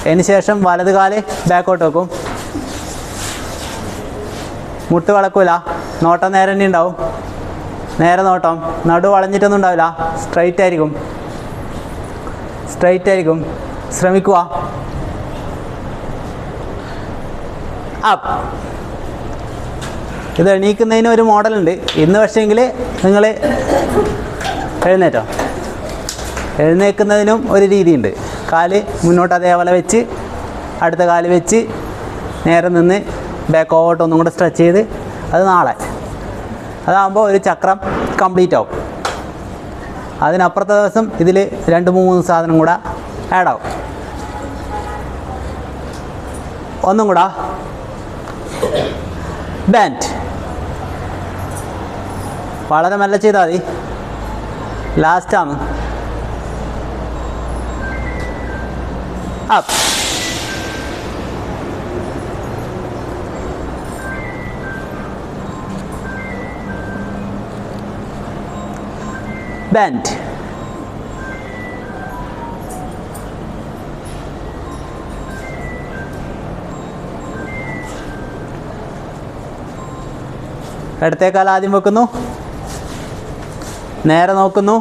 അതിന് ശേഷം വലത് കാല് ബാക്കോട്ട് വെക്കും, മുട്ട് വളക്കൂല, നോട്ടം നേരെ തന്നെ ഉണ്ടാവും. നേരെ നോട്ടം, നടു വളഞ്ഞിട്ടൊന്നും ഉണ്ടാവില്ല, സ്ട്രൈറ്റ് ആയിരിക്കും. സ്ട്രൈറ്റ് ആയിരിക്കും. ശ്രമിക്കുക. അപ്പ്. ഇത് എണീക്കുന്നതിന് ഒരു മോഡലുണ്ട് ഇന്ന്. പക്ഷേങ്കിൽ നിങ്ങൾ എഴുന്നേറ്റോ, എഴുന്നേൽക്കുന്നതിനും ഒരു രീതിയുണ്ട്. കാല് മുന്നോട്ട് അതേപോലെ വെച്ച് അടുത്ത കാല് വെച്ച് നേരെ നിന്ന് ബാക്കോട്ട് ഒന്നും കൂടെ സ്ട്രെച്ച് ചെയ്ത്, അത് നാളെ. അതാകുമ്പോൾ ഒരു ചക്രം കംപ്ലീറ്റ് ആവും. അതിനപ്പുറത്തെ ദിവസം ഇതിൽ 2-3 സാധനം കൂടെ ആഡാവും. ഒന്നും കൂടെ ബാൻഡ്. വളരെ മെല്ലെ ചെയ്താൽ മതി, ലാസ്റ്റാണ്. അപ്പ്. ബാൻഡ്. ഇടത്തേക്കാൽ ആദ്യം വെക്കുന്നു, നേരെ നോക്കുന്നു,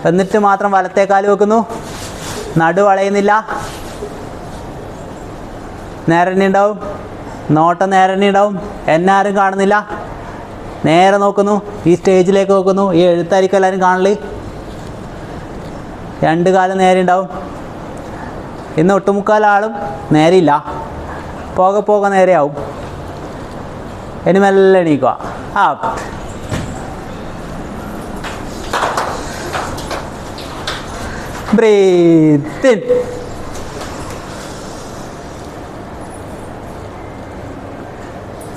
എന്നിട്ട് മാത്രം വലത്തേക്കാൽ വെക്കുന്നു. നടു വളയുന്നില്ല, നേരെ തന്നെ ഉണ്ടാവും, നോട്ടം നേരെ തന്നെ ഉണ്ടാവും. എന്നെ ആരും കാണുന്നില്ല, നേരെ നോക്കുന്നു, ഈ സ്റ്റേജിലേക്ക് നോക്കുന്നു. ഈ എഴുത്തായിരിക്കും എല്ലാവരും കാണല്. 2 കാലം നേരെ ഉണ്ടാവും. ഇന്ന് ഒട്ടുമുക്കാലാളും നേരെയില്ല, പോകെ പോകെ നേരെയാവും. ഇനി മെല്ലെ എണീക്കുക. അപ്പ്. Breathe in.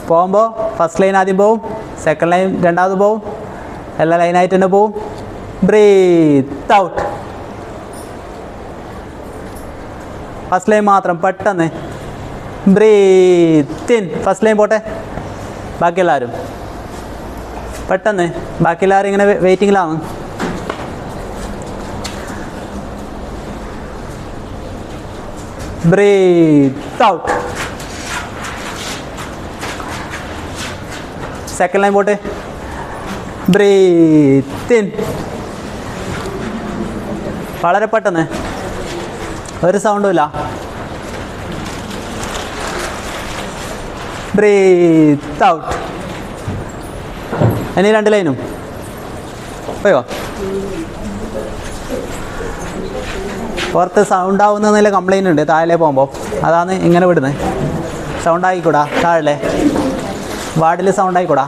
പോകുമ്പോൾ ഫസ്റ്റ് ലൈൻ ആദ്യം പോവും, സെക്കൻഡ് ലൈൻ രണ്ടാമത് പോവും, എല്ലാ ലൈനായിട്ട് തന്നെ പോവും. Breath out. ഫസ്റ്റ് ലൈൻ മാത്രം പെട്ടെന്ന്. Breath in. ഫസ്റ്റ് ലൈൻ പോട്ടെ, ബാക്കി എല്ലാവരും പെട്ടെന്ന്. ബാക്കി എല്ലാവരും ഇങ്ങനെ വെയിറ്റിങ്ങിലാണ്. Breathe out. സെക്കൻഡ് ലൈൻ പോട്ടെ. Breathe in. വളരെ പെട്ടെന്ന്, ഒരു സൗണ്ടും ഇല്ല. Breathe out. ഇനി 2 ലൈനും പോയോ. പുറത്ത് സൗണ്ട് ആവുന്നതിൽ കംപ്ലൈൻ്റ് ഉണ്ട് താഴെ പോകുമ്പോൾ, അതാണ് ഇങ്ങനെ വിടുന്നത്. സൗണ്ട് ആയിക്കൂടാ, താഴെ വാർഡിൽ സൗണ്ട് ആയിക്കൂടാ.